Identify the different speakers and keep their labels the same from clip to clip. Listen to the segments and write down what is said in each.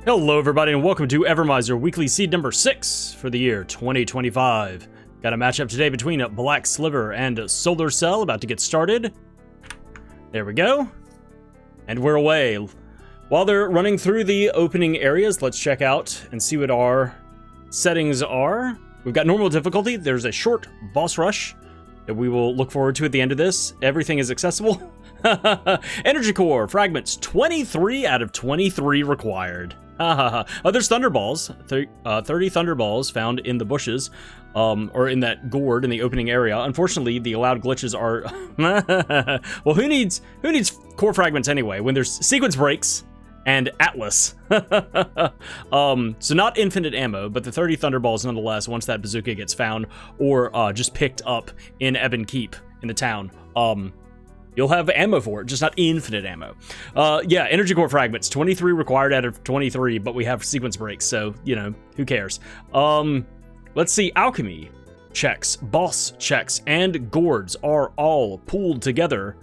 Speaker 1: Hello everybody and welcome to Evermizer Weekly Seed number 6 for the year 2025. Got a matchup today between Black Sliver and solarcell about to get started. There we go. And we're away. While they're running through the opening areas, let's check out and see what our settings are. We've got normal difficulty. There's a short boss rush that we will look forward to at the end of this. Everything is accessible. Energy core, fragments, 23 out of 23 required. There's thunderballs, 30 thunderballs found in the bushes, or in that gourd in the opening area. Unfortunately, the allowed glitches are, well, who needs core fragments anyway when there's sequence breaks and Atlas? So not infinite ammo, but the 30 thunderballs nonetheless, once that bazooka gets found or just picked up in Ebon Keep in the town. You'll have ammo for it, just not infinite ammo. Yeah, energy core fragments, 23 required out of 23, but we have sequence breaks, so, you know, who cares? Let's see, Alchemy checks, boss checks, and Gourds are all pooled together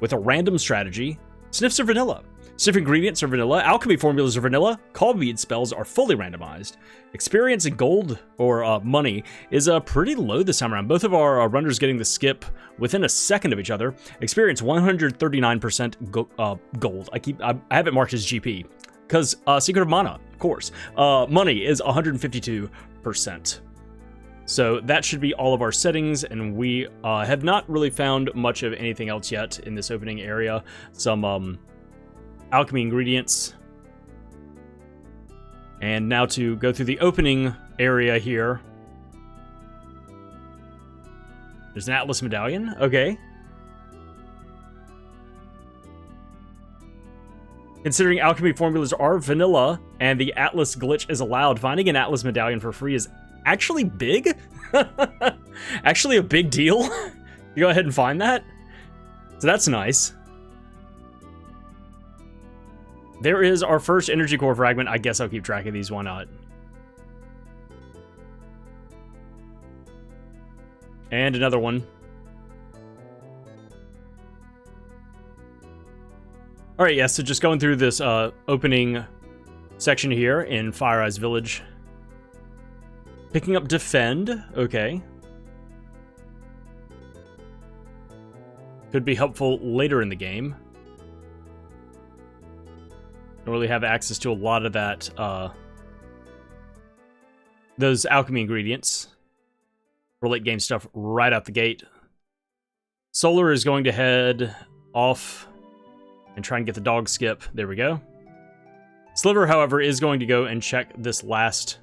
Speaker 1: with a random strategy. Sniffs are vanilla. Sniff ingredients are vanilla. Alchemy formulas are vanilla. Call bead spells are fully randomized. Experience in gold or money is pretty low this time around. Both of our runners getting the skip within a second of each other. Experience 139% gold. I have it marked as GP because Secret of Mana, of course. Money is 152%. So that should be all of our settings, and we have not really found much of anything else yet in this opening area. Some alchemy ingredients. And now to go through the opening area here. There's an Atlas medallion. Okay. Considering alchemy formulas are vanilla and the Atlas glitch is allowed, finding an Atlas medallion for free is actually big. Actually a big deal. You go ahead and find that. So that's nice. There is our first energy core fragment. I guess I'll keep track of these, why not? And another one. Alright, yeah, so just going through this opening section here in Fire Eyes Village. Picking up Defend, okay. Could be helpful later in the game. Don't really have access to a lot of that, those alchemy ingredients for late game stuff right out the gate. Solar is going to head off and try and get the dog skip. There we go. Sliver, however, is going to go and check this last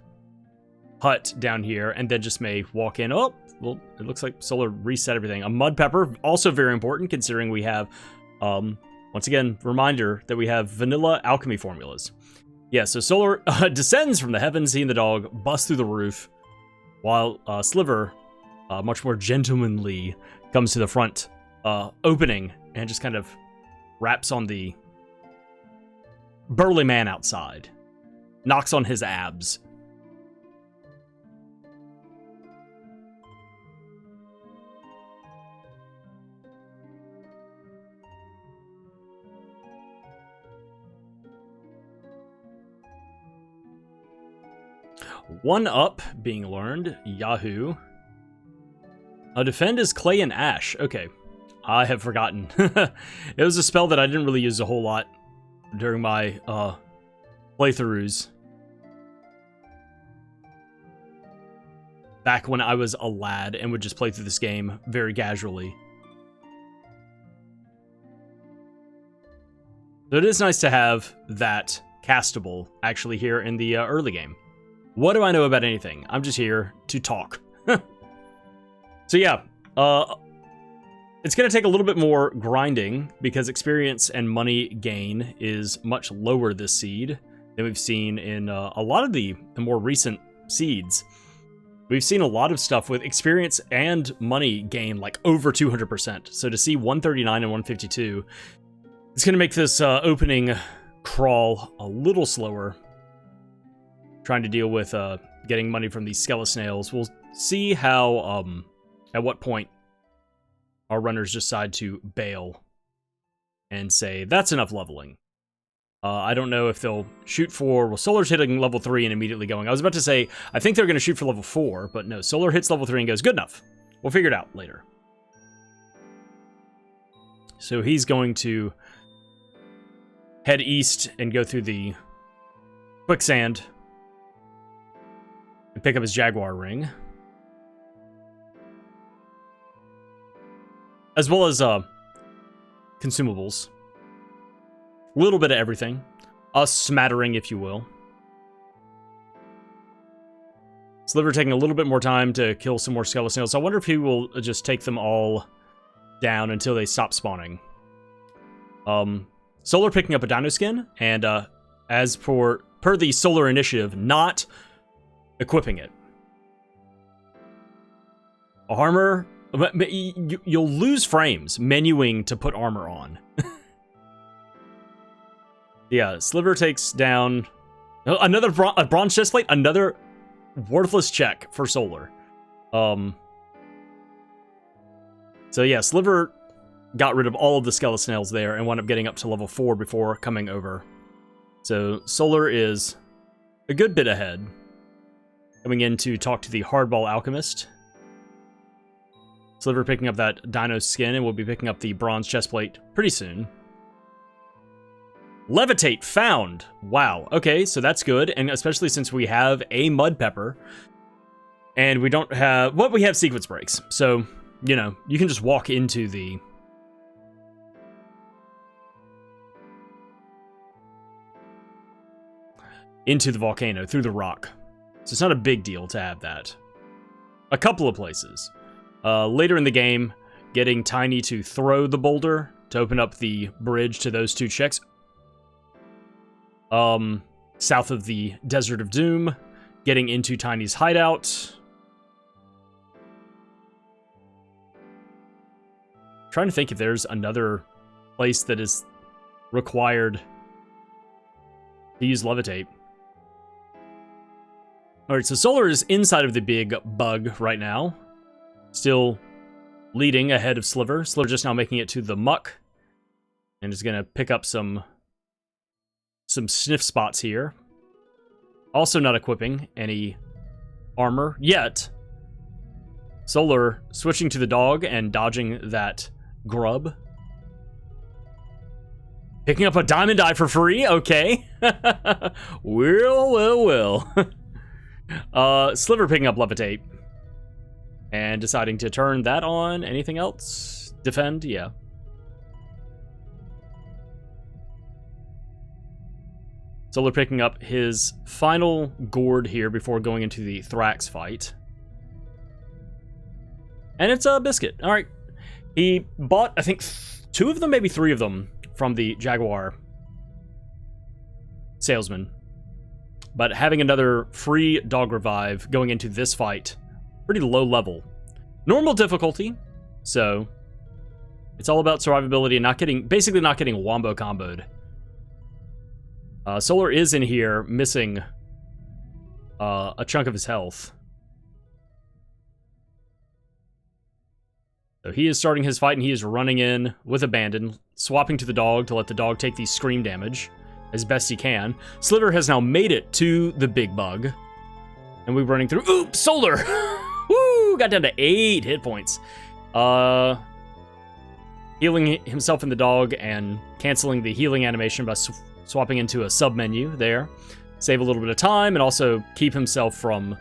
Speaker 1: hut down here and then just may walk in. Oh, well, it looks like Solar reset everything. A mud pepper, also very important considering we have, once again, reminder that we have vanilla alchemy formulas. Yeah, so Solar descends from the heavens, he and the dog bust through the roof, while Sliver, much more gentlemanly, comes to the front opening and just kind of raps on the burly man outside. Knocks on his abs. One up being learned. Yahoo. Defend is clay and ash. Okay. I have forgotten. It was a spell that I didn't really use a whole lot during my playthroughs. Back when I was a lad and would just play through this game very casually. So it is nice to have that castable actually here in the early game. What do I know about anything? I'm just here to talk. So yeah, it's going to take a little bit more grinding because experience and money gain is much lower this seed than we've seen in a lot of the more recent seeds. We've seen a lot of stuff with experience and money gain like over 200%. So to see 139 and 152, it's going to make this opening crawl a little slower. Trying to deal with getting money from these Skeletsnails. We'll see how, at what point our runners decide to bail and say, that's enough leveling. I don't know if they'll shoot for... Well, Solar's hitting level 3 and immediately going. I was about to say, I think they're going to shoot for level 4, but no. Solar hits level 3 and goes, good enough. We'll figure it out later. So he's going to head east and go through the quicksand and pick up his Jaguar ring. As well as consumables. A little bit of everything. A smattering, if you will. Sliver taking a little bit more time to kill some more skeleton snails. So I wonder if he will just take them all down until they stop spawning. Solar picking up a dino skin, and as per the Solar initiative, not equipping it. Armor, you'll lose frames menuing to put armor on. Yeah, Sliver takes down another a bronze chestplate, another worthless check for Solar. So yeah, Sliver got rid of all of the skeleton snails there and wound up getting up to level 4 before coming over. So Solar is a good bit ahead. Coming in to talk to the Hardball Alchemist. Sliver picking up that dino skin, and we'll be picking up the bronze chestplate pretty soon. Levitate found! Wow, okay, so that's good, and especially since we have a mud pepper, and we don't have... Well, we have sequence breaks, so, you know, you can just walk into the... volcano, through the rock. So it's not a big deal to have that. A couple of places. Later in the game, getting Tiny to throw the boulder to open up the bridge to those 2 checks. South of the Desert of Doom, getting into Tiny's hideout. Trying to think if there's another place that is required to use Levitate. Alright, so Solar is inside of the big bug right now. Still leading ahead of Sliver. Sliver just now making it to the muck. And is going to pick up some sniff spots here. Also not equipping any armor yet. Solar switching to the dog and dodging that grub. Picking up a diamond eye for free? Okay. Well. Sliver picking up Levitate. And deciding to turn that on. Anything else? Defend? Yeah. Solar picking up his final gourd here before going into the Thrax fight. And it's a biscuit. Alright. He bought, I think, 2 of them, maybe 3 of them, from the Jaguar salesman. But having another free dog revive going into this fight, pretty low level. Normal difficulty, so it's all about survivability and basically not getting wombo comboed. Solar is in here missing a chunk of his health. So he is starting his fight, and he is running in with abandon, swapping to the dog to let the dog take the scream damage as best he can. Sliver has now made it to the big bug. And we're running through... Oops, Solar! Woo! Got down to 8 hit points. Healing himself in the dog and canceling the healing animation by swapping into a sub-menu there. Save a little bit of time and also keep himself from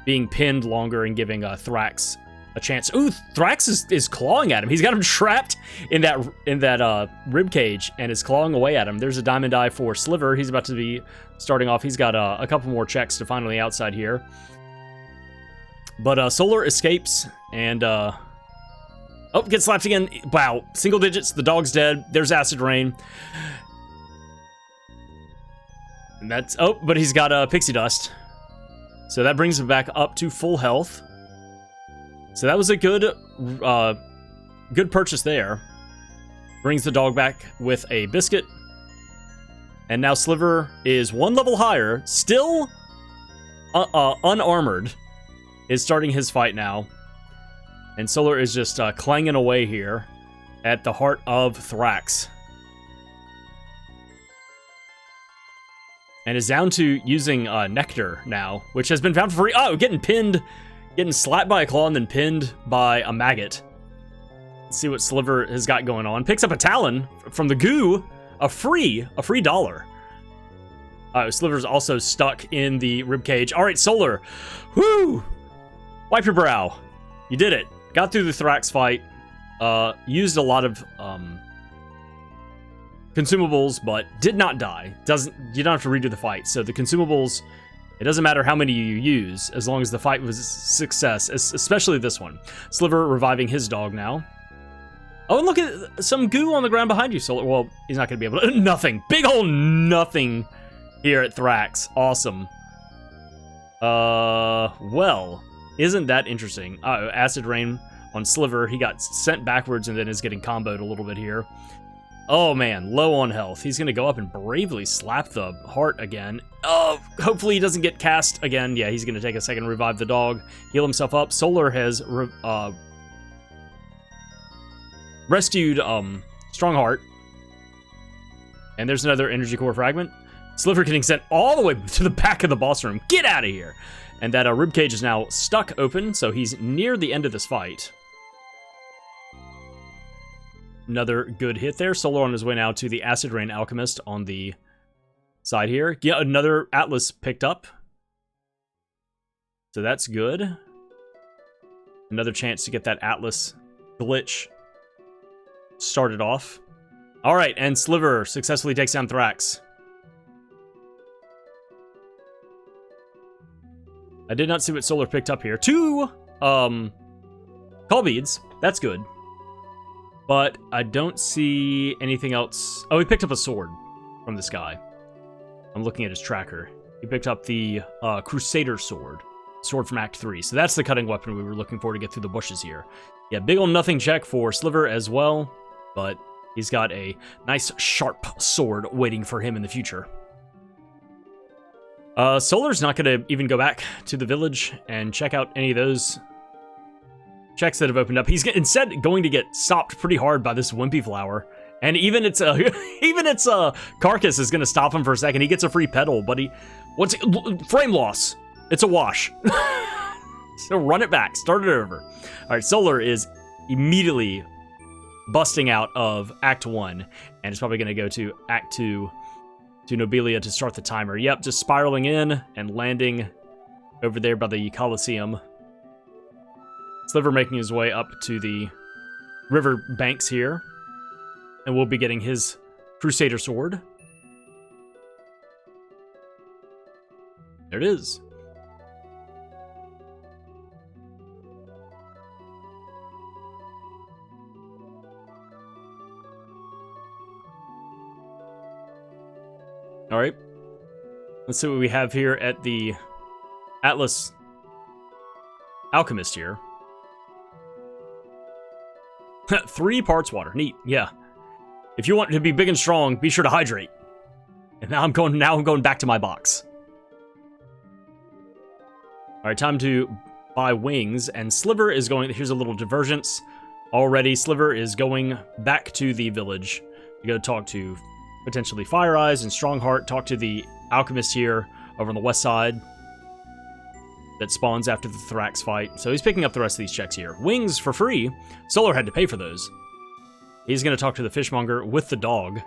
Speaker 1: being pinned longer and giving Thrax a chance. Ooh, Thrax is clawing at him. He's got him trapped in that rib cage and is clawing away at him. There's a diamond eye for Sliver. He's about to be starting off. He's got a couple more checks to find on the outside here. But Solar escapes and oh, gets slapped again. Wow, single digits. The dog's dead. There's acid rain. And that's but he's got pixie dust. So that brings him back up to full health. So that was a good purchase there. Brings the dog back with a biscuit. And now Sliver is 1 level higher, still unarmored, is starting his fight now. And Solar is just clanging away here at the heart of Thrax. And is down to using Nectar now, which has been found for free. Oh, getting pinned, getting slapped by a claw and then pinned by a maggot. Let's see what Sliver has got going on. Picks up a Talon from the goo, a free $1. Sliver's also stuck in the ribcage. All right, Solar, whoo! Wipe your brow. You did it. Got through the Thrax fight. Used a lot of consumables, but did not die. You don't have to redo the fight. So the consumables, it doesn't matter how many you use, as long as the fight was a success, especially this one. Sliver reviving his dog now. Oh, and look at some goo on the ground behind you, Solar. Well, he's not going to be able to. Nothing. Big ol' nothing here at Thrax. Awesome. Well, isn't that interesting? Acid Rain on Sliver. He got sent backwards and then is getting comboed a little bit here. Oh man, low on health. He's gonna go up and bravely slap the heart again. Oh, hopefully he doesn't get cast again. Yeah, he's gonna take a second to revive the dog, heal himself up. Solar has rescued Strongheart. And there's another energy core fragment. Sliver getting sent all the way to the back of the boss room. Get out of here! And that ribcage is now stuck open, so he's near the end of this fight. Another good hit there. Solar on his way now to the Acid Rain Alchemist on the side here. Yeah, another Atlas picked up. So that's good. Another chance to get that Atlas glitch started off. All right, and Sliver successfully takes down Thrax. I did not see what Solar picked up here. 2 call beads. That's good. But I don't see anything else. Oh, he picked up a sword from this guy. I'm looking at his tracker. He picked up the Crusader sword. Sword from Act 3. So that's the cutting weapon we were looking for to get through the bushes here. Yeah, big ol' nothing check for Sliver as well. But he's got a nice sharp sword waiting for him in the future. Solar's not going to even go back to the village and check out any of those checks that have opened up. He's instead going to get stopped pretty hard by this wimpy flower. And even its carcass is going to stop him for a second. He gets a free pedal, but frame loss. It's a wash. So run it back. Start it over. All right, Solar is immediately busting out of Act 1. And is probably going to go to Act 2 to Nobilia to start the timer. Yep, just spiraling in and landing over there by the Coliseum. Sliver making his way up to the river banks here. And we'll be getting his Crusader sword. There it is. All right. Let's see what we have here at the Atlas Alchemist here. 3 parts water. Neat. Yeah. If you want to be big and strong, be sure to hydrate. And now I'm going back to my box. All right, time to buy wings. And Sliver is going... Here's a little divergence. Already, Sliver is going back to the village to go talk to potentially Fire Eyes and Strongheart. Talk to the Alchemist here over on the west side that spawns after the Thrax fight. So he's picking up the rest of these checks here. Wings for free. Solar had to pay for those. He's going to talk to the Fishmonger with the dog.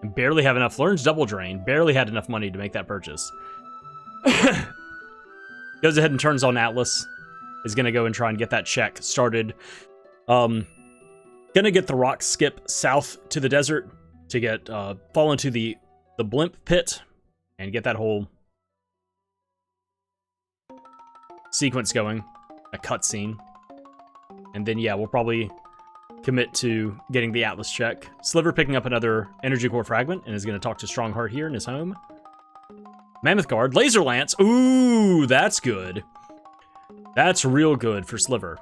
Speaker 1: And barely have enough. Learns Double Drain. Barely had enough money to make that purchase. Goes ahead and turns on Atlas. Is going to go and try and get that check started. Gonna get the rock skip south to the desert to get fall into the blimp pit and get that whole sequence going, a cutscene, and then yeah, we'll probably commit to getting the Atlas check. Sliver picking up another energy core fragment and is going to talk to Strongheart here in his home. Mammoth Guard, Laser Lance. Ooh, that's good. That's real good for Sliver.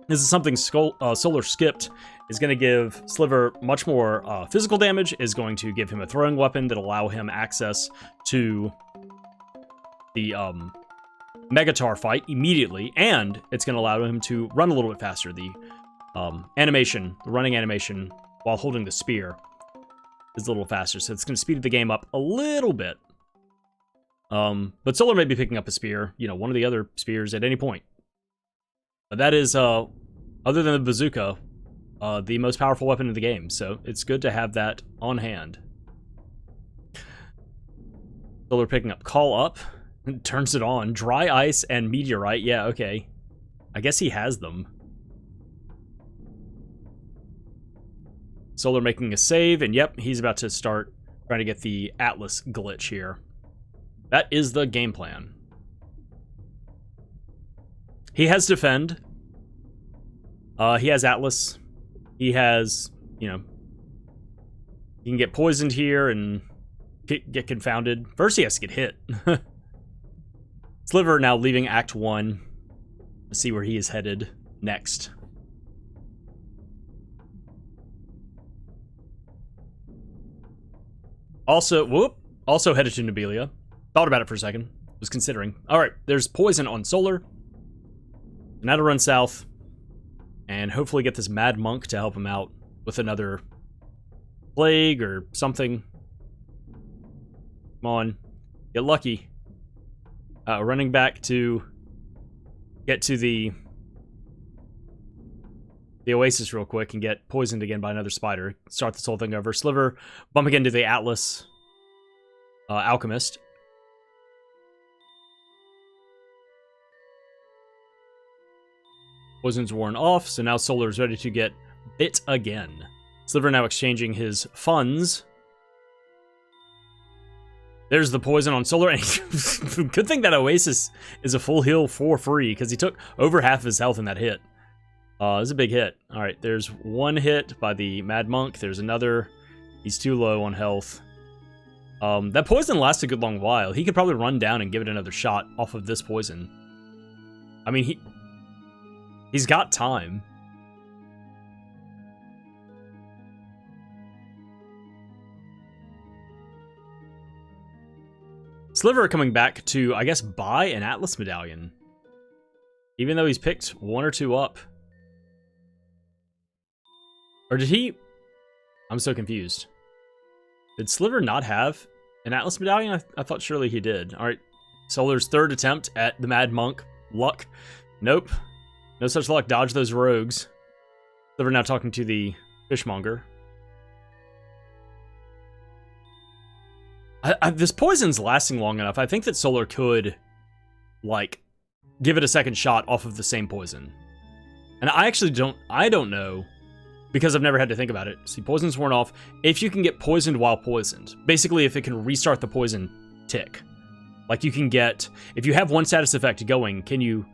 Speaker 1: This is something Solar skipped. Is going to give Sliver much more physical damage, is going to give him a throwing weapon that'll allow him access to the Megatar fight immediately, and it's going to allow him to run a little bit faster. The animation, the running animation while holding the spear is a little faster. So it's going to speed the game up a little bit. But Solar may be picking up a spear, you know, one of the other spears at any point. But that is, other than the bazooka, the most powerful weapon in the game. So it's good to have that on hand. Solar picking up Call Up. Turns it on. Dry Ice and Meteorite. Yeah, okay. I guess he has them. Solar making a save, and yep, he's about to start trying to get the Atlas glitch here. That is the game plan. He has Defend. He has Atlas. He has, you know, he can get poisoned here and get confounded. First he has to get hit. Sliver now leaving Act 1. Let's see where he is headed next. Also headed to Nobelia. Thought about it for a second. Was considering. Alright, there's poison on Solar. Now to run south. And hopefully get this Mad Monk to help him out with another plague or something. Come on. Get lucky. Running back to get to the Oasis real quick and get poisoned again by another spider. Start this whole thing over. Sliver bumping into the Atlas Alchemist. Poison's worn off, so now Solar is ready to get bit again. Sliver now exchanging his funds. There's the poison on Solar. And good thing that Oasis is a full heal for free, because he took over half of his health in that hit. It was a big hit. Alright, there's one hit by the Mad Monk. There's another. He's too low on health. That poison lasts a good long while. He could probably run down and give it another shot off of this poison. I mean, he's got time. Sliver coming back to, I guess, buy an Atlas medallion. Even though he's picked one or two up. Or did he? I'm so confused. Did Sliver not have an Atlas medallion? I thought surely he did. Alright, Solar's third attempt at the Mad Monk. Luck. Nope. No such luck. Dodge those rogues. Sliver now talking to the fishmonger. This poison's lasting long enough. I think that Solar could, like, give it a second shot off of the same poison. And I actually don't know, because I've never had to think about it. See, poison's worn off. If you can get poisoned while poisoned. Basically, if it can restart the poison tick. Like, you can get, if you have one status effect going, can you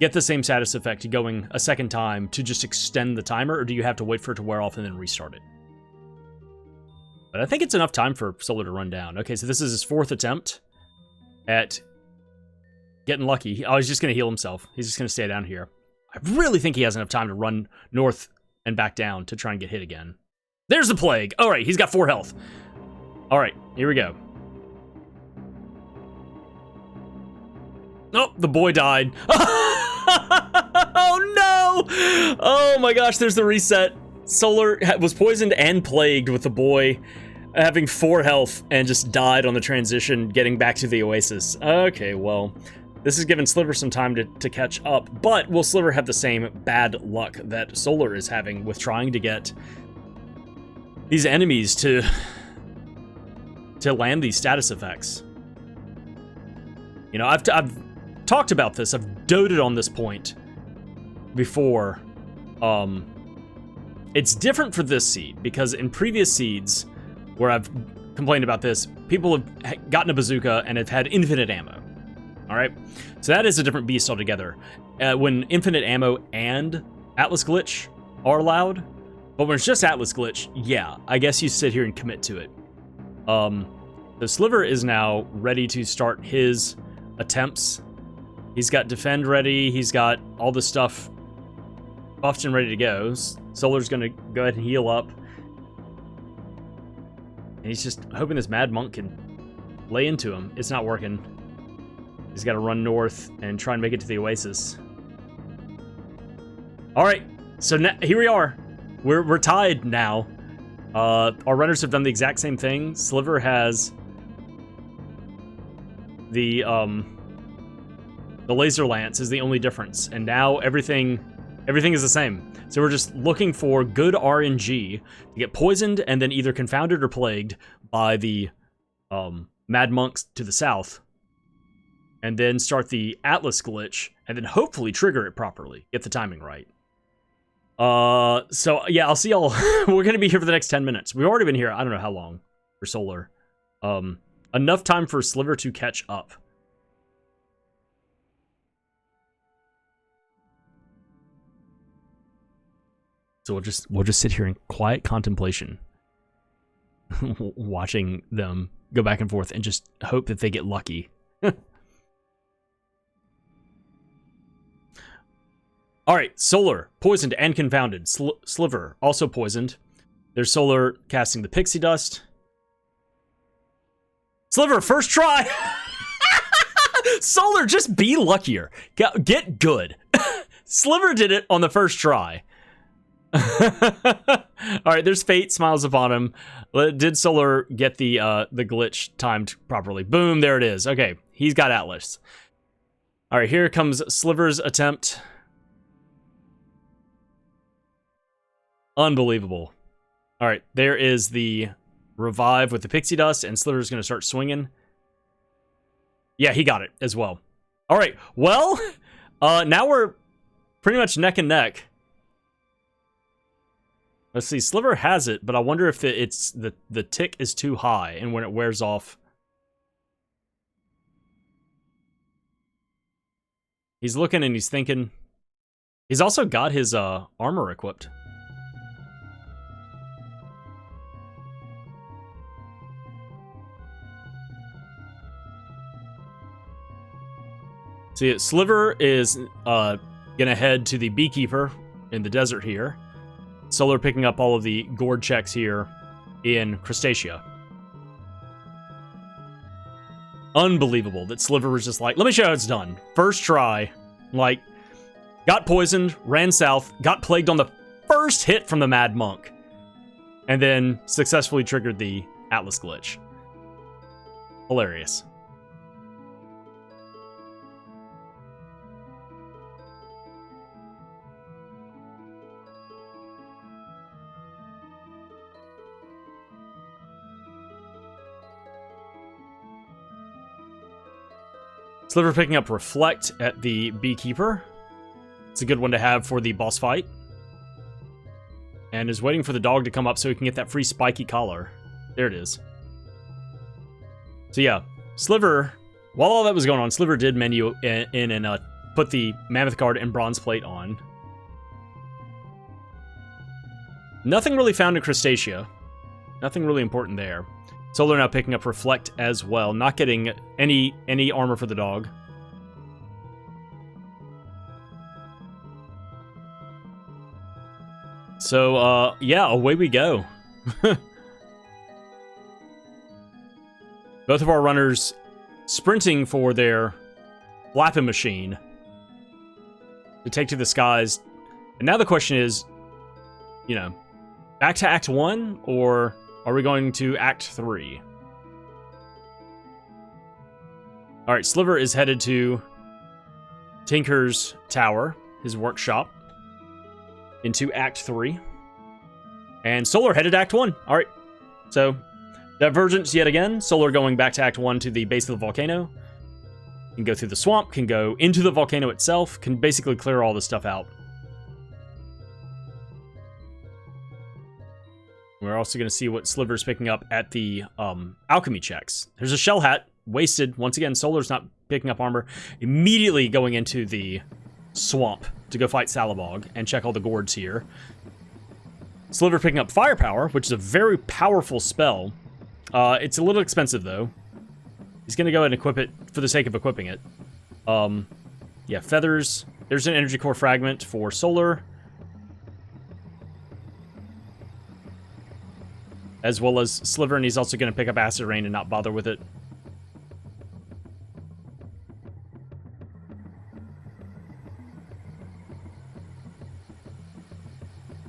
Speaker 1: get the same status effect going a second time to just extend the timer, or do you have to wait for it to wear off and then restart it? But I think it's enough time for Solar to run down. Okay, so this is his fourth attempt at getting lucky. Oh, he's just going to heal himself. He's just going to stay down here. I really think he has enough time to run north and back down to try and get hit again. There's the plague. All right, he's got 4 health. All right, here we go. Oh, the boy died. Oh, no. Oh, my gosh, there's the reset. Solar was poisoned and plagued with the boy having 4 health and just died on the transition getting back to the Oasis. Okay, well, this has given Sliver some time to catch up, but will Sliver have the same bad luck that Solar is having with trying to get these enemies to land these status effects? You know, I've talked about this, I've doted on this point before. It's different for this seed, because in previous seeds, where I've complained about this, people have gotten a bazooka and have had infinite ammo. Alright? So that is a different beast altogether. When infinite ammo and Atlas Glitch are allowed, but when it's just Atlas Glitch, yeah, I guess you sit here and commit to it. The Sliver is now ready to start his attempts. He's got Defend ready, he's got all the stuff buffed and ready to go. Solar's gonna go ahead and heal up. And he's just hoping this Mad Monk can lay into him. It's not working. He's got to run north and try and make it to the Oasis. Alright, so now, here we are. We're tied now. Our runners have done the exact same thing. Sliver has the laser lance is the only difference, and now everything is the same. So we're just looking for good RNG to get poisoned and then either confounded or plagued by the Mad Monks to the south, and then start the Atlas glitch, and then hopefully trigger it properly, get the timing right. So yeah, I'll see y'all. We're gonna be here for the next 10 minutes. We've already been here, I don't know how long, for Solar. Enough time for Sliver to catch up. So we'll just sit here in quiet contemplation, watching them go back and forth and just hope that they get lucky. All right, Solar, poisoned and confounded. Sliver, also poisoned. There's Solar casting the pixie dust. Sliver, first try! Solar, just be luckier. Get good. Sliver did it on the first try. Alright, there's Fate, smiles upon him. Did Solar get the glitch timed properly? Boom, there it is. Okay, he's got Atlas. Alright, here comes Sliver's attempt. Unbelievable. Alright, there is the revive with the pixie dust, and Sliver's gonna start swinging. Yeah, he got it as well. Alright, well, now we're pretty much neck and neck. Let's see, Sliver has it, but I wonder if the tick is too high, and when it wears off... He's looking and he's thinking. He's also got his armor equipped. See, Sliver is gonna head to the Beekeeper in the desert here. Solar picking up all of the gourd checks here in Crustacea. Unbelievable that Sliver was just like, let me show you how it's done. First try, like, got poisoned, ran south, got plagued on the first hit from the Mad Monk, and then successfully triggered the Atlas glitch. Hilarious. Sliver picking up Reflect at the Beekeeper. It's a good one to have for the boss fight. And is waiting for the dog to come up so he can get that free spiky collar. There it is. So yeah, Sliver, while all that was going on, Sliver did menu in and put the Mammoth Guard and Bronze Plate on. Nothing really found in Crustacea. Nothing really important there. Solar now picking up Reflect as well, not getting any armor for the dog. So, yeah, away we go. Both of our runners sprinting for their flapping machine to take to the skies. And now the question is, you know, back to Act 1, or are we going to Act 3? Alright, Sliver is headed to Tinker's Tower, his workshop, into Act 3. And Solar headed to Act 1. Alright, so divergence yet again. Solar going back to Act 1 to the base of the volcano. Can go through the swamp, can go into the volcano itself, can basically clear all this stuff out. We're also going to see what Sliver's picking up at the alchemy checks. There's a shell hat, wasted. Once again, Solar's not picking up armor. Immediately going into the swamp to go fight Salabog and check all the gourds here. Sliver picking up firepower, which is a very powerful spell. It's a little expensive, though. He's going to go ahead and equip it for the sake of equipping it. Yeah, feathers. There's an energy core fragment for Solar, as well as Sliver, and he's also going to pick up Acid Rain and not bother with it.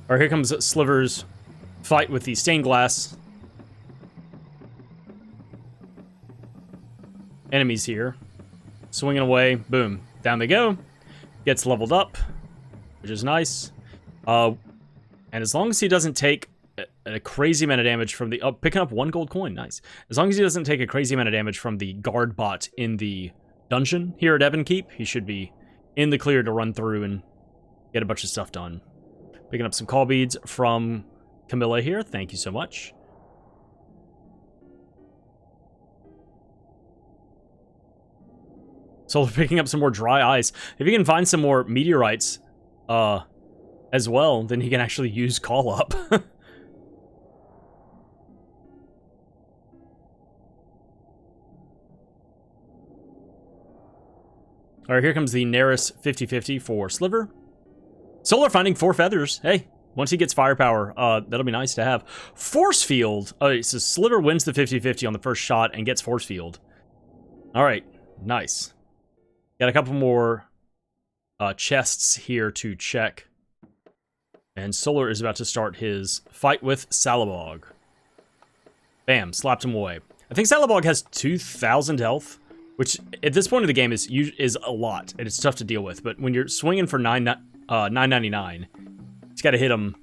Speaker 1: Alright, here comes Sliver's fight with the stained glass enemies here. Swinging away, boom, down they go. Gets leveled up, which is nice. And as long as he doesn't take a crazy amount of damage from the... Oh, picking up 1 gold coin, nice. As long as he doesn't take a crazy amount of damage from the guard bot in the dungeon here at Keep, he should be in the clear to run through and get a bunch of stuff done. Picking up some call beads from Camilla here, thank you so much. So picking up some more dry ice. If you can find some more meteorites as well, then he can actually use call up. Alright, here comes the Neris 50/50 for Sliver. Solar finding 4 feathers. Hey, once he gets firepower, that'll be nice to have. Force field. Oh, so Sliver wins the 50/50 on the first shot and gets force field. Alright, nice. Got a couple more chests here to check. And Solar is about to start his fight with Salabog. Bam, slapped him away. I think Salabog has 2,000 health, which at this point of the game is a lot, and it's tough to deal with. But when you're swinging for 999, it's got to hit him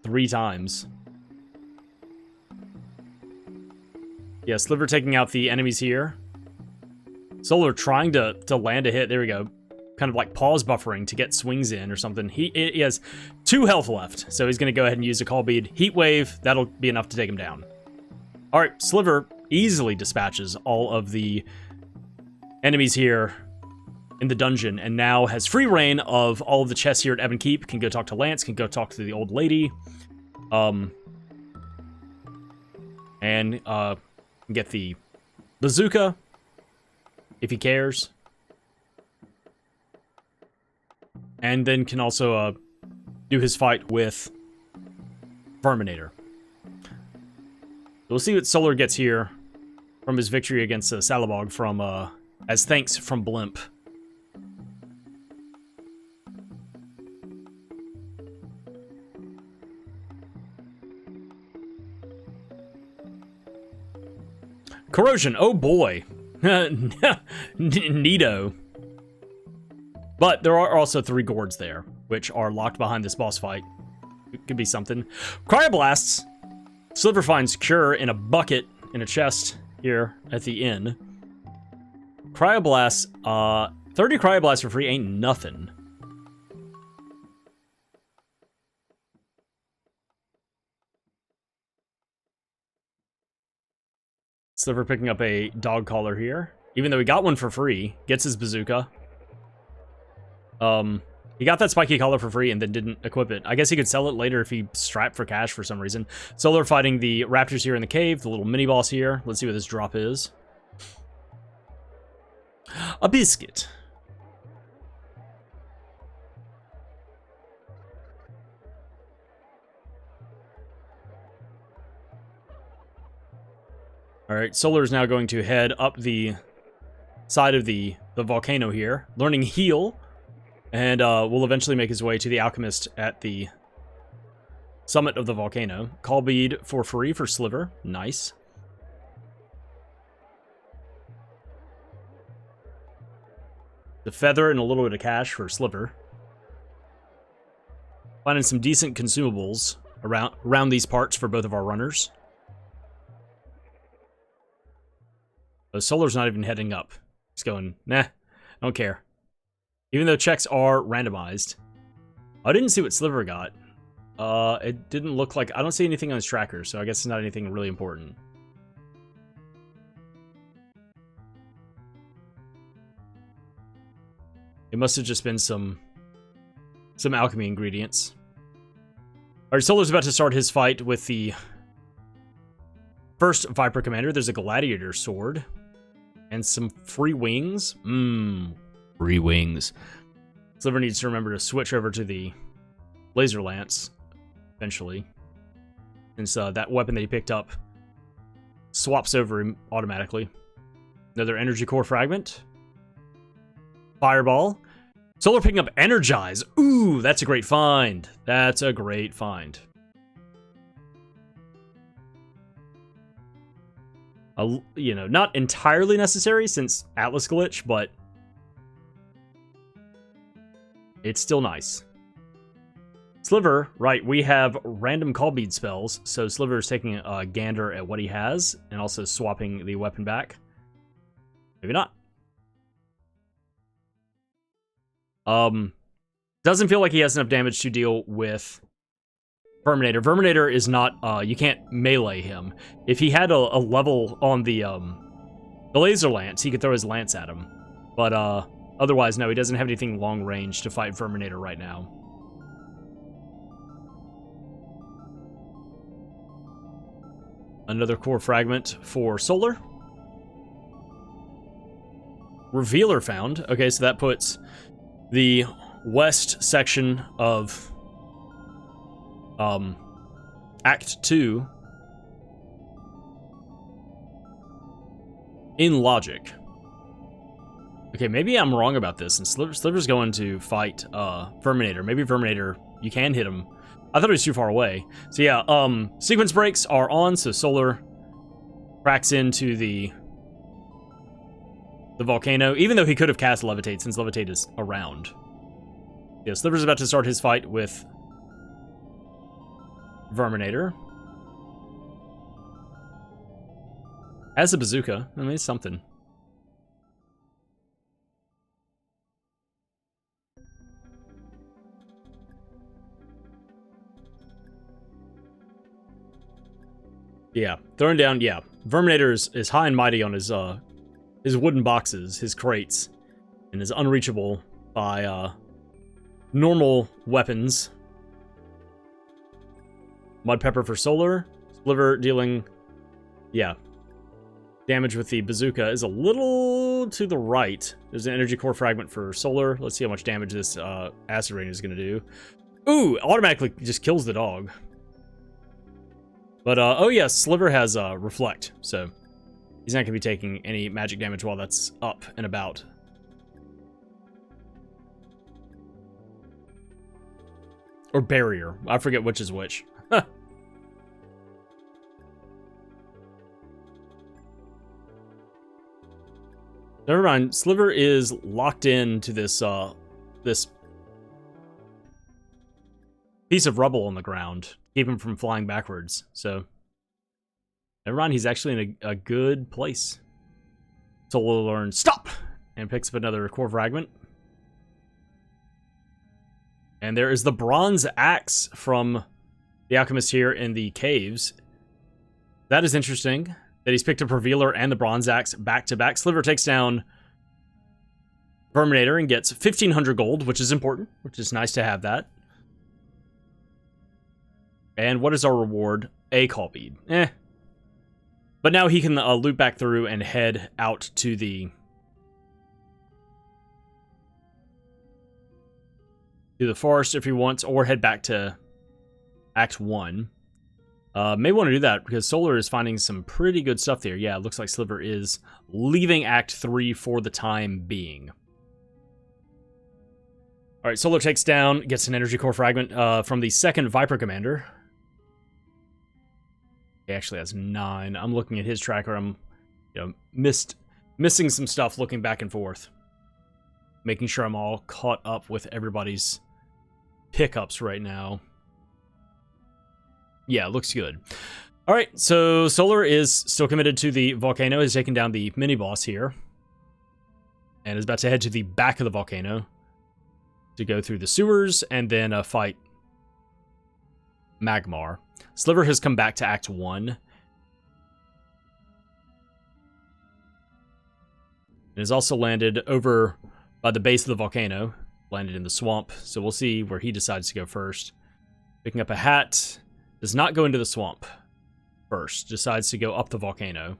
Speaker 1: 3 times. Yeah, Sliver taking out the enemies here. Solar trying to land a hit. There we go. Kind of like pause buffering to get swings in or something. He has 2 health left, so he's going to go ahead and use a call bead. Heat wave, that'll be enough to take him down. All right, Sliver easily dispatches all of the enemies here in the dungeon, and now has free reign of all of the chests here at Keep. Can go talk to Lance, can go talk to the old lady. And get the bazooka if he cares. And then can also do his fight with Verminator. We'll see what Solar gets here from his victory against Salabog from as thanks from Blimp. Corrosion, oh boy. Neato. But there are also 3 Gourds there, which are locked behind this boss fight. It could be something. Cryoblasts. Sliver finds Cure in a bucket in a chest here at the inn. Cryoblasts, 30 Cryoblasts for free ain't nothing. Sliver picking up a dog collar here. Even though he got one for free. Gets his bazooka. He got that spiky collar for free and then didn't equip it. I guess he could sell it later if he strapped for cash for some reason. Solar fighting the raptors here in the cave. The little mini-boss here. Let's see what this drop is. A biscuit. Alright, Solar is now going to head up the side of the volcano here, learning Heal, and will eventually make his way to the Alchemist at the summit of the volcano. Call bead for free for Sliver. Nice. The feather and a little bit of cash for Sliver. Finding some decent consumables around these parts for both of our runners. Solar's not even heading up. He's going, nah, I don't care. Even though checks are randomized. I didn't see what Sliver got. It didn't look like... I don't see anything on his tracker, so I guess it's not anything really important. It must have just been some alchemy ingredients. Alright, Solar's about to start his fight with the first Viper Commander. There's a Gladiator Sword. And some free wings. Free wings. Sliver needs to remember to switch over to the Laser Lance eventually. Since that weapon that he picked up swaps over him automatically. Another Energy Core Fragment. Fireball. Solar picking up Energize. Ooh, that's a great find. That's a great find. You know, not entirely necessary since Atlas glitch, but it's still nice. Sliver, right, we have random call bead spells, so Sliver is taking a gander at what he has, and also swapping the weapon back. Maybe not. Doesn't feel like he has enough damage to deal with Verminator. Verminator is not, you can't melee him. If he had a level on the laser lance, he could throw his lance at him. But, otherwise, no, he doesn't have anything long range to fight Verminator right now. Another core fragment for Solar. Revealer found. Okay, so that puts the west section of Act 2 in logic. Okay, maybe I'm wrong about this, and Sliver's going to fight Verminator. Maybe Verminator, you can hit him. I thought he was too far away. So yeah, sequence breaks are on, so Solar cracks into the volcano, even though he could have cast Levitate, since Levitate is around. Yeah, Sliver's about to start his fight with Verminator. Has a bazooka. I mean, it's something. Yeah, throwing down, yeah. Verminator is high and mighty on his wooden boxes, his crates, and is unreachable by normal weapons. Mud Pepper for Solar. Sliver dealing, yeah, damage with the bazooka is a little to the right. There's an energy core fragment for Solar. Let's see how much damage this acid rain is going to do. Ooh, automatically just kills the dog. But, oh yeah, Sliver has Reflect, so he's not going to be taking any magic damage while that's up and about. Or Barrier. I forget which is which. Never mind. Sliver is locked into this this piece of rubble on the ground. Keep him from flying backwards. So, never mind. He's actually in a good place. Solo learns stop and picks up another core fragment. And there is the bronze axe from the alchemist here in the caves. That is interesting that he's picked up Revealer and the bronze axe back to back. Sliver takes down Verminator and gets 1,500 gold, which is important, which is nice to have that. And what is our reward? A call bead. But now he can loop back through and head out to the forest if he wants, or head back to Act 1. May want to do that, because Solar is finding some pretty good stuff there. Yeah, it looks like Sliver is leaving Act 3 for the time being. Alright, Solar takes down, gets an energy core fragment from the second Viper Commander. He actually has 9. I'm looking at his tracker. I'm, missing some stuff looking back and forth. Making sure I'm all caught up with everybody's pickups right now. Yeah, looks good. Alright, so Solar is still committed to the volcano. He's taken down the mini-boss here. And is about to head to the back of the volcano to go through the sewers and then fight Magmar. Sliver has come back to Act 1. And has also landed over by the base of the volcano. Landed in the swamp, so we'll see where he decides to go first. Picking up a hat. Does not go into the swamp first. Decides to go up the volcano.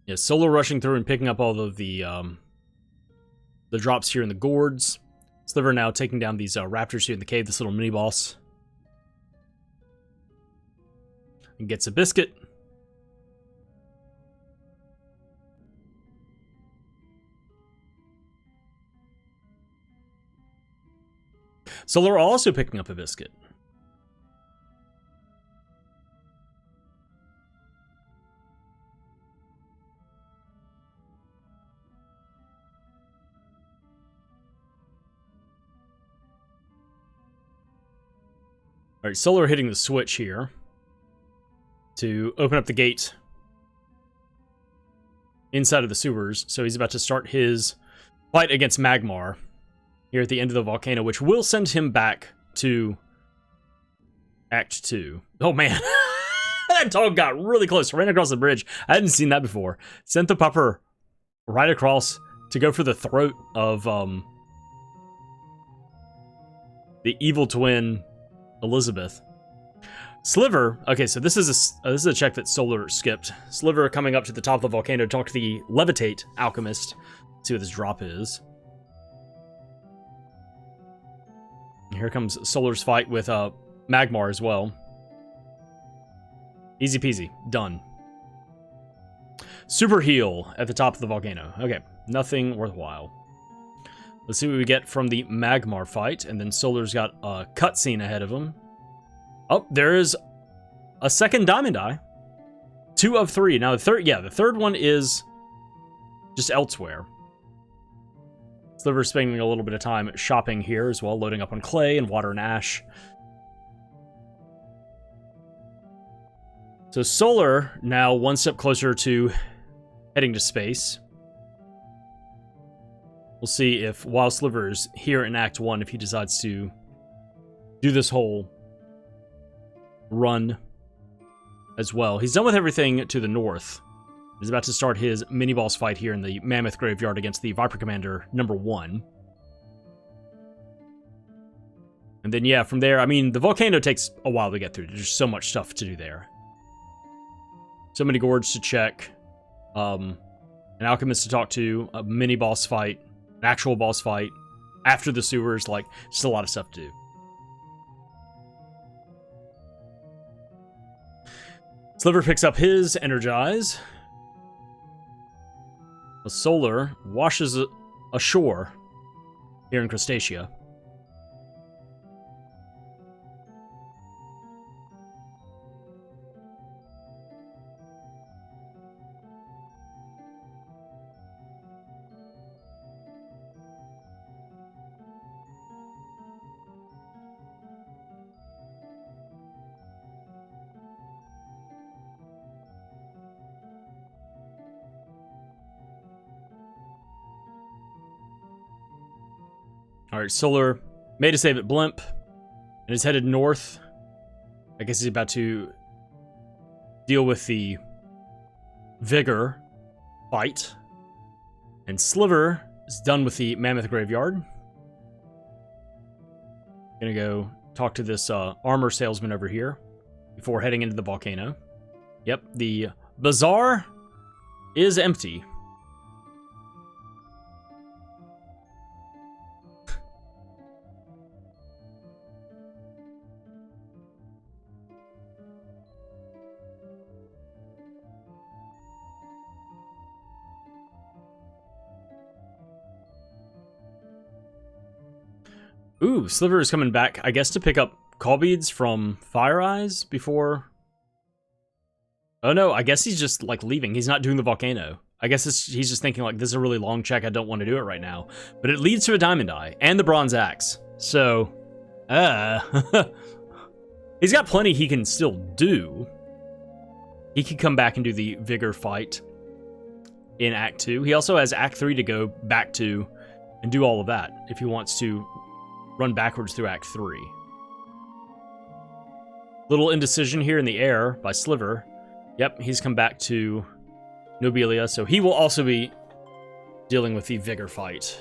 Speaker 1: Yeah, Solar rushing through and picking up all of the drops here in the Gourds. Sliver now taking down these raptors here in the cave, this little mini-boss. And gets a biscuit. Solar also picking up a biscuit. All right, Solar hitting the switch here to open up the gate inside of the sewers. So he's about to start his fight against Magmar here at the end of the volcano, which will send him back to Act 2. Oh, man. That dog got really close. Ran across the bridge. I hadn't seen that before. Sent the pupper right across to go for the throat of the evil twin Elizabeth. Sliver, okay, so this is a check that Solar skipped. Sliver coming up to the top of the volcano to talk to the Levitate alchemist. See what this drop is. And here comes Solar's fight with Magmar as well. Easy peasy, done. Super heal at the top of the volcano. Okay, nothing worthwhile. Let's see what we get from the Magmar fight, and then Solar's got a cutscene ahead of him. Oh, there is a second diamond eye. 2 of 3. Now the third one is just elsewhere. Sliver's spending a little bit of time shopping here as well, loading up on clay and water and ash. So Solar now one step closer to heading to space. We'll see if while Sliver's here in Act 1, if he decides to do this whole run as well. He's done with everything to the north. He's about to start his mini-boss fight here in the Mammoth Graveyard against the Viper Commander #1. And then, yeah, from there, I mean, the volcano takes a while to get through. There's so much stuff to do there. So many Gourds to check. An alchemist to talk to. A mini-boss fight. An actual boss fight. After the sewers. Like, just a lot of stuff to do. Sliver picks up his Energize. The Solar washes ashore here in Crustacea. Alright, Solar made a save at Blimp and is headed north. I guess he's about to deal with the Vigor fight. And Sliver is done with the Mammoth Graveyard. Gonna go talk to this armor salesman over here before heading into the volcano. Yep, the bazaar is empty. Ooh, Sliver is coming back, I guess, to pick up call beads from Fire Eyes before... Oh no, I guess he's just, like, leaving. He's not doing the volcano. I guess he's just thinking, like, this is a really long check, I don't want to do it right now. But it leads to a Diamond Eye, and the Bronze Axe. So, he's got plenty he can still do. He could come back and do the Vigor fight in Act 2. He also has Act 3 to go back to and do all of that, if he wants to run backwards through Act 3. Little indecision here in the air by Sliver. Yep, he's come back to Nobilia, so he will also be dealing with the Vigor fight.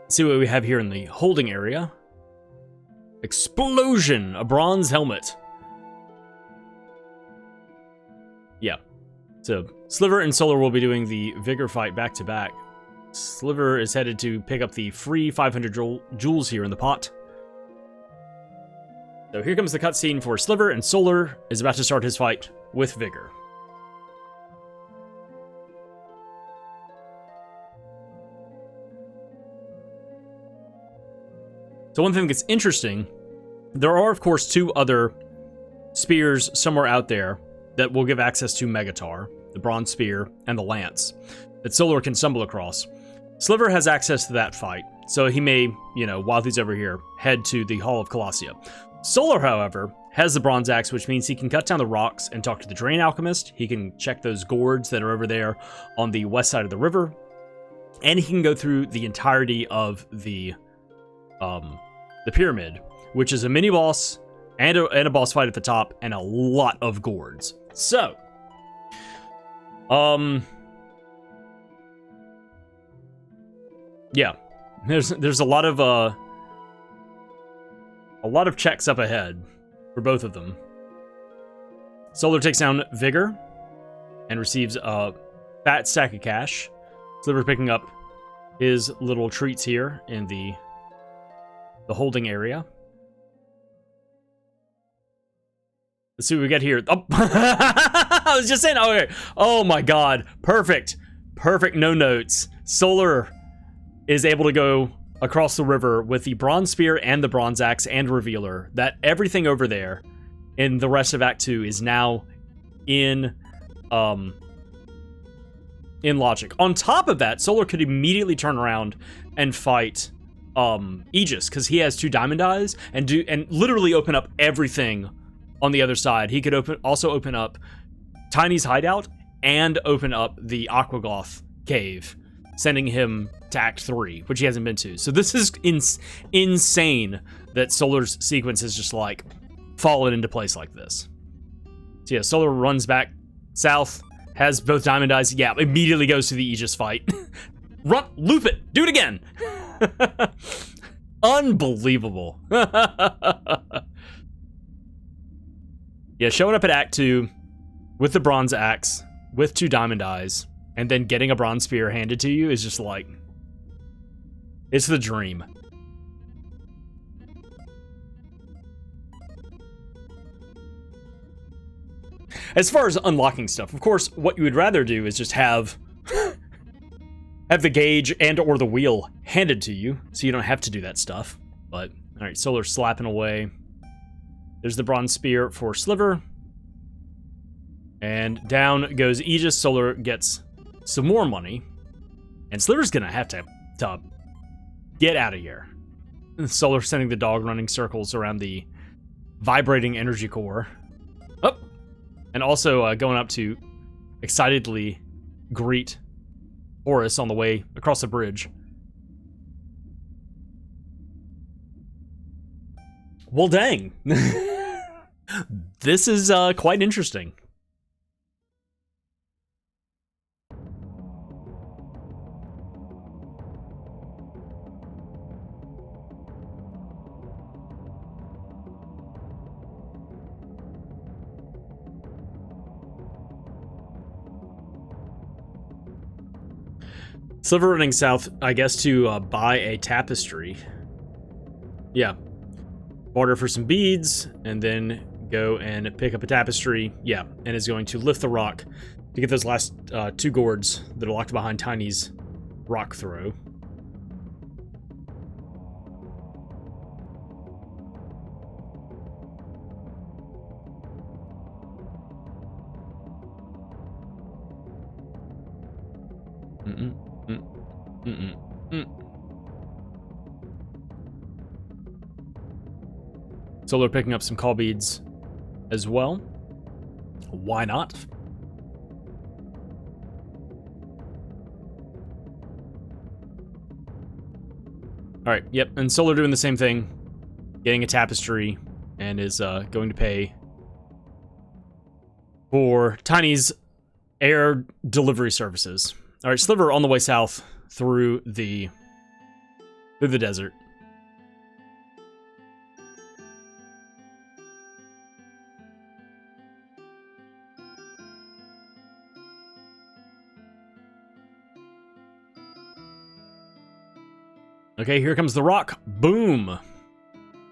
Speaker 1: Let's see what we have here in the holding area. Explosion! A bronze helmet. Yeah. So Sliver and Solar will be doing the Vigor fight back to back. Sliver is headed to pick up the free 500 jewels here in the pot. So here comes the cutscene for Sliver, and Solar is about to start his fight with Vigor. So one thing that's interesting, there are of course 2 other spears somewhere out there that will give access to Megatar, the Bronze Spear and the Lance, that Solar can stumble across. Sliver has access to that fight, so he may, you know, while he's over here, head to the Hall of Colossia. Solar, however, has the Bronze Axe, which means he can cut down the rocks and talk to the Drain Alchemist. He can check those gourds that are over there on the west side of the river, and he can go through the entirety of the pyramid, which is a mini-boss and a boss fight at the top, and a lot of gourds. So, yeah, there's a lot of checks up ahead for both of them. Solar takes down Vigor and receives a fat stack of cash. Sliver picking up his little treats here in the holding area. Let's see what we get here. Oh, I was just saying, okay. Oh my god. Perfect. Perfect, no notes. Solar is able to go across the river with the Bronze Spear and the Bronze Axe and Revealer. That everything over there in the rest of Act 2 is now in logic. On top of that, Solar could immediately turn around and fight Aegis, because he has 2 diamond eyes, and literally open up everything on the other side. He could also open up Tiny's hideout and open up the Aquagloth cave, sending him to Act 3, which he hasn't been to. So this is insane that Solar's sequence has just like fallen into place like this. So yeah, Solar runs back south, has both diamond eyes. Yeah, immediately goes to the Aegis fight. Run, loop it, do it again. Unbelievable. Yeah, showing up at Act 2 with the Bronze Axe, with 2 diamond eyes, and then getting a Bronze Spear handed to you is just like, it's the dream. As far as unlocking stuff, of course, what you would rather do is just have the gauge and or the wheel handed to you, so you don't have to do that stuff. But, alright, Solar slapping away. There's the Bronze Spear for Sliver. And down goes Aegis. Solar gets some more money. And Sliver's gonna have to get out of here. Solar sending the dog running circles around the vibrating energy core. Oh! And also going up to excitedly greet Horus on the way across the bridge. Well, dang. This is quite interesting. Sliver running south, I guess, to buy a tapestry. Yeah. Barter for some beads, and then go and pick up a tapestry. Yeah, and is going to lift the rock to get those last 2 gourds that are locked behind Tiny's rock throw. Solar picking up some call beads as well. Why not? Alright, yep, and Solar doing the same thing. Getting a tapestry, and is going to pay for Tiny's air delivery services. Alright, Sliver on the way south through the desert. Okay, here comes the rock. Boom.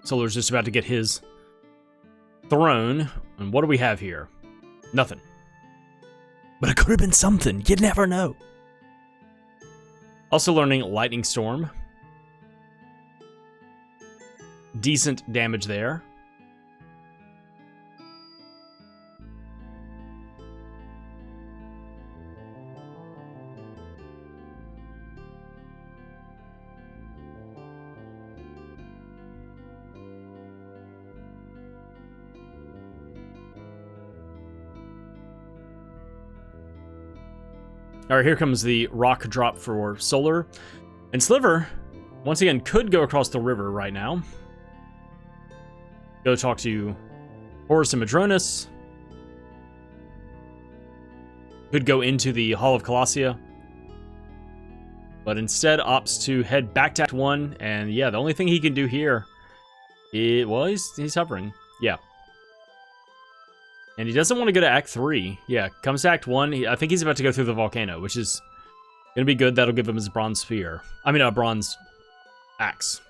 Speaker 1: Solar's just about to get his thrown. And what do we have here? Nothing. But it could have been something. You'd never know. Also learning Lightning Storm. Decent damage there. All right, here comes the rock drop for Solar. And Sliver, once again, could go across the river right now. Go talk to Horus and Madronis. Could go into the Hall of Colossia. But instead opts to head back to Act 1. And yeah, the only thing he can do here... he's hovering. Yeah. And he doesn't want to go to Act 3. Yeah, comes to Act 1. I think he's about to go through the volcano, which is going to be good. That'll give him his bronze spear. I mean, a bronze axe.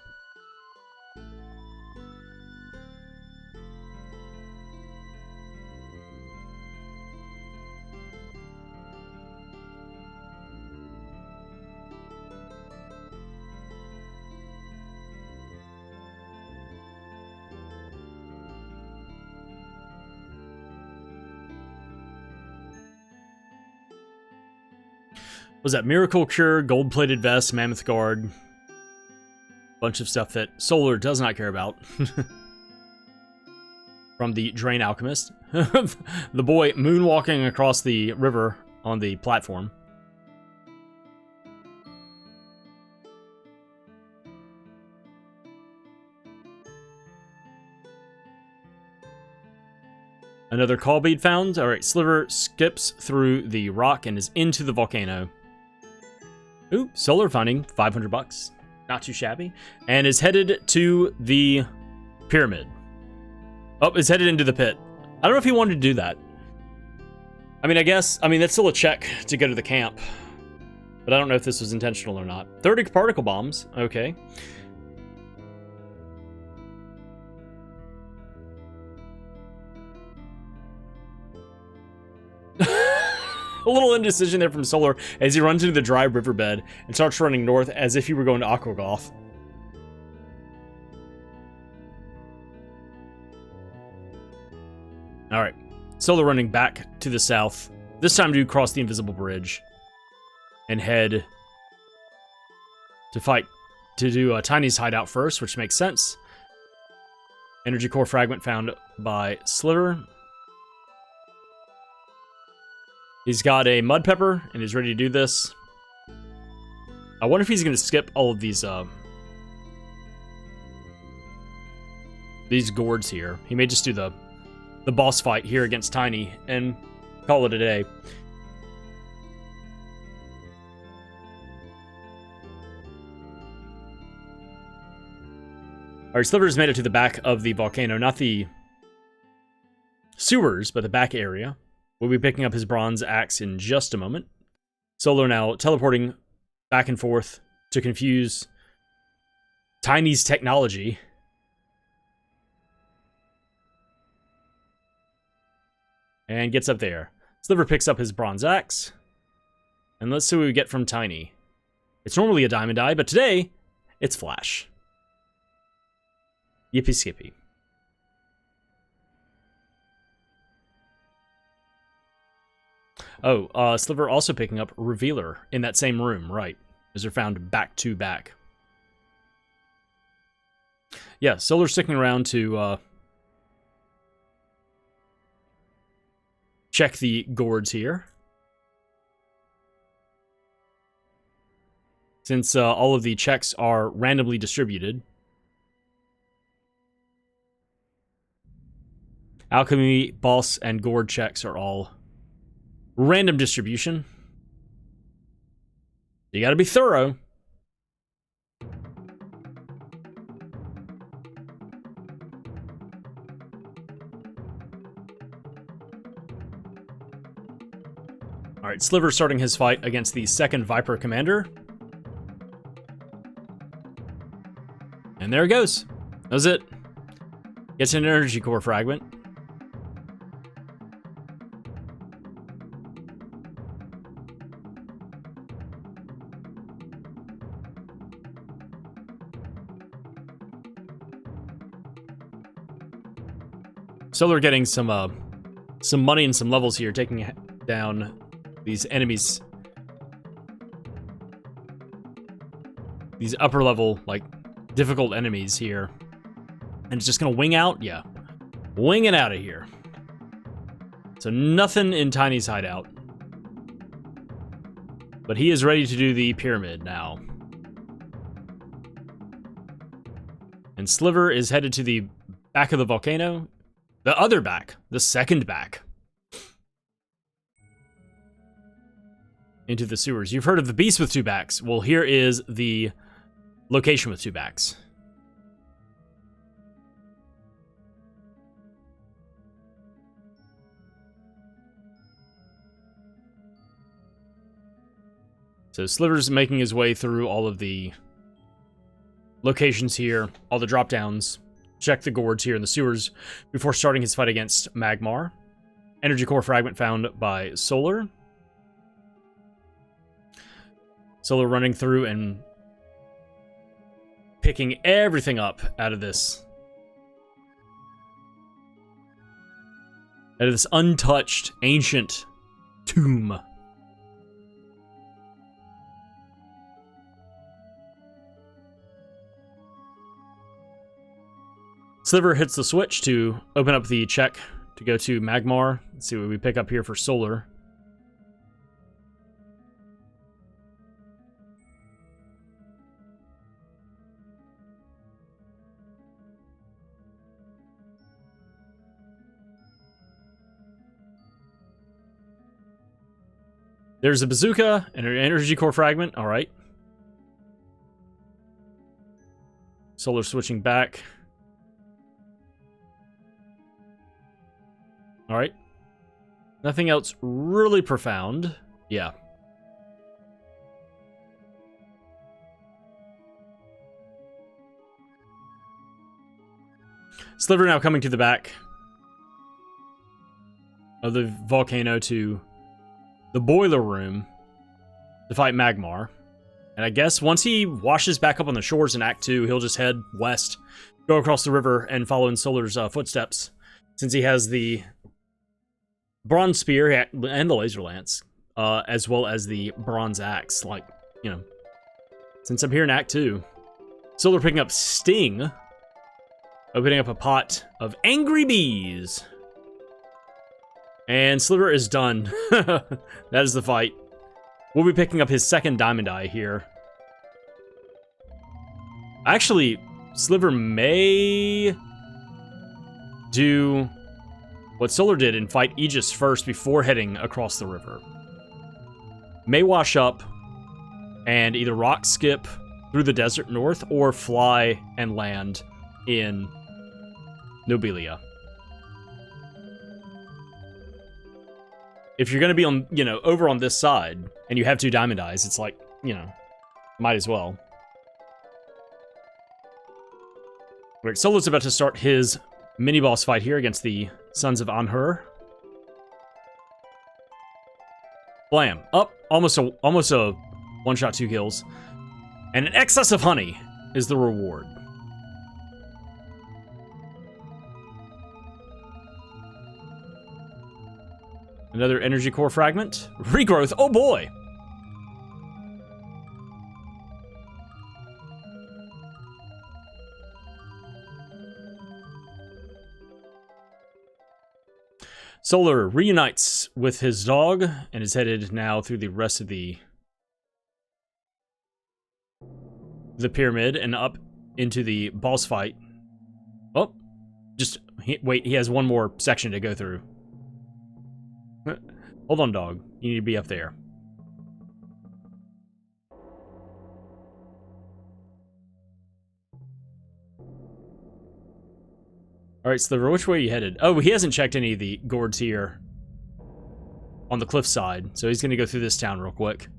Speaker 1: Was that Miracle Cure, Gold-Plated Vest, Mammoth Guard? Bunch of stuff that Solar does not care about. From the Drain Alchemist. The boy moonwalking across the river on the platform. Another call bead found. Alright, Sliver skips through the rock and is into the volcano. Ooh, Solar finding 500 bucks. Not too shabby. And is headed to the pyramid. Oh, is headed into the pit. I don't know if he wanted to do that. I mean, that's still a check to go to the camp. But I don't know if this was intentional or not. 30 particle bombs. Okay. A little indecision there from Solar as he runs into the dry riverbed and starts running north as if he were going to Aquagoth. Alright. Solar running back to the south. This time to cross the invisible bridge. And head to do Tiny's hideout first, which makes sense. Energy core fragment found by Sliver. He's got a mud pepper and he's ready to do this. I wonder if he's going to skip all of these gourds here. He may just do the boss fight here against Tiny and call it a day. Alright, Sliver's made it to the back of the volcano, not the sewers, but the back area. We'll be picking up his bronze axe in just a moment. Solar now teleporting back and forth to confuse Tiny's technology. And gets up there. Sliver picks up his bronze axe. And let's see what we get from Tiny. It's normally a diamond eye, but today, it's flash. Yippee skippy. Oh, Sliver also picking up Revealer in that same room, right. As they're found back to back. Yeah, Solar's sticking around to check the gourds here. Since all of the checks are randomly distributed. Alchemy, boss, and gourd checks are all random distribution. You gotta be thorough. Alright, Sliver starting his fight against the second Viper Commander. And there it goes. That was it. Gets an energy core fragment. Solar getting some money and some levels here, taking down these enemies. These upper level, like, difficult enemies here. And it's just gonna wing out? Yeah. Wing it out of here. So nothing in Tiny's hideout. But he is ready to do the pyramid now. And Sliver is headed to the back of the volcano. The other back. The second back. Into the sewers. You've heard of the beast with two backs. Well, here is the location with two backs. So Sliver's making his way through all of the locations here, all the drop downs. Check the gourds here in the sewers before starting his fight against Magmar. Energy core fragment found by Solar. Solar running through and picking everything up out of this. Out of this untouched, ancient tomb. Sliver hits the switch to open up the check to go to Magmar. Let's see what we pick up here for Solar. There's a bazooka and an energy core fragment. All right. Solar switching back. All right. Nothing else really profound. Yeah. Sliver now coming to the back of the volcano to the boiler room to fight Magmar. And I guess once he washes back up on the shores in Act 2, he'll just head west, go across the river, and follow in Solar's footsteps. Since he has the bronze spear and the laser lance, as well as the bronze axe. Like, you know, since I'm here in Act 2. Solar picking up Sting. Opening up a pot of angry bees. And Sliver is done. That is the fight. We'll be picking up his second diamond eye here. Actually, Sliver may do what Solar did and fight Aegis first before heading across the river. May wash up and either rock skip through the desert north or fly and land in Nobilia. If you're going to be on, you know, over on this side and you have two diamond eyes, it's like, you know, might as well. Right, Solar's about to start his mini-boss fight here against the Sons of Anhur. Blam. Up. Almost a one-shot, 2 kills. And an excess of honey is the reward. Another energy core fragment. Regrowth. Oh boy. Solar reunites with his dog and is headed now through the rest of the pyramid and up into the boss fight. Oh, wait, he has one more section to go through. Hold on, dog. You need to be up there. Alright, Sliver, which way are you headed? Oh, he hasn't checked any of the gourds here on the cliff side, so he's going to go through this town real quick.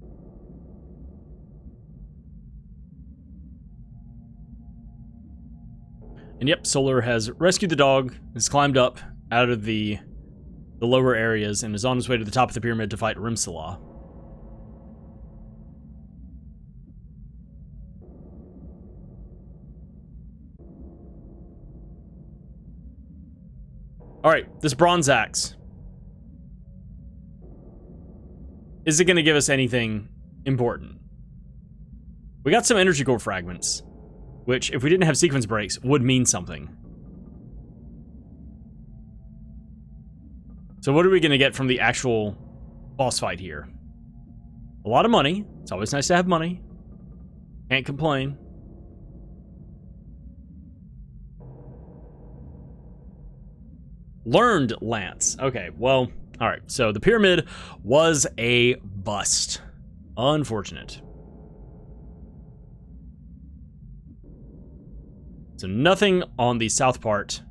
Speaker 1: And yep, Solar has rescued the dog, has climbed up out of the lower areas, and is on his way to the top of the pyramid to fight Rimsala. Alright, this bronze axe. Is it going to give us anything important? We got some energy core fragments, which, if we didn't have sequence breaks, would mean something. So what are we going to get from the actual boss fight here? A lot of money. It's always nice to have money. Can't complain. Learned Lance. Okay, well, alright. So the pyramid was a bust. Unfortunate. So nothing on the south part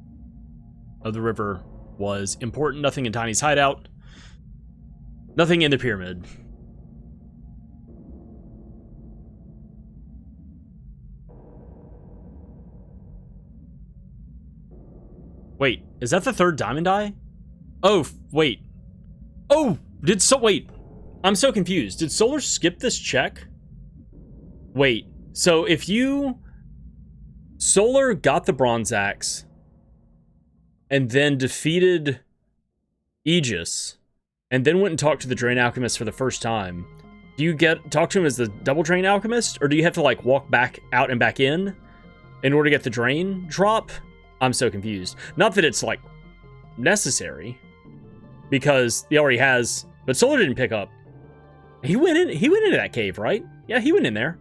Speaker 1: of the river was important. Nothing in Tiny's hideout. Nothing in the pyramid. Wait, is that the third diamond eye? Oh, wait. Oh, wait. I'm so confused. Did Solar skip this check? Wait, so if you... Solar got the bronze axe and then defeated Aegis and then went and talked to the Drain Alchemist for the first time. Do you talk to him as the double Drain Alchemist, or do you have to like walk back out and back in order to get the Drain drop? I'm so confused. Not that it's like necessary, because he already has, but Solar didn't pick up. He went into that cave, right? Yeah, he went in there.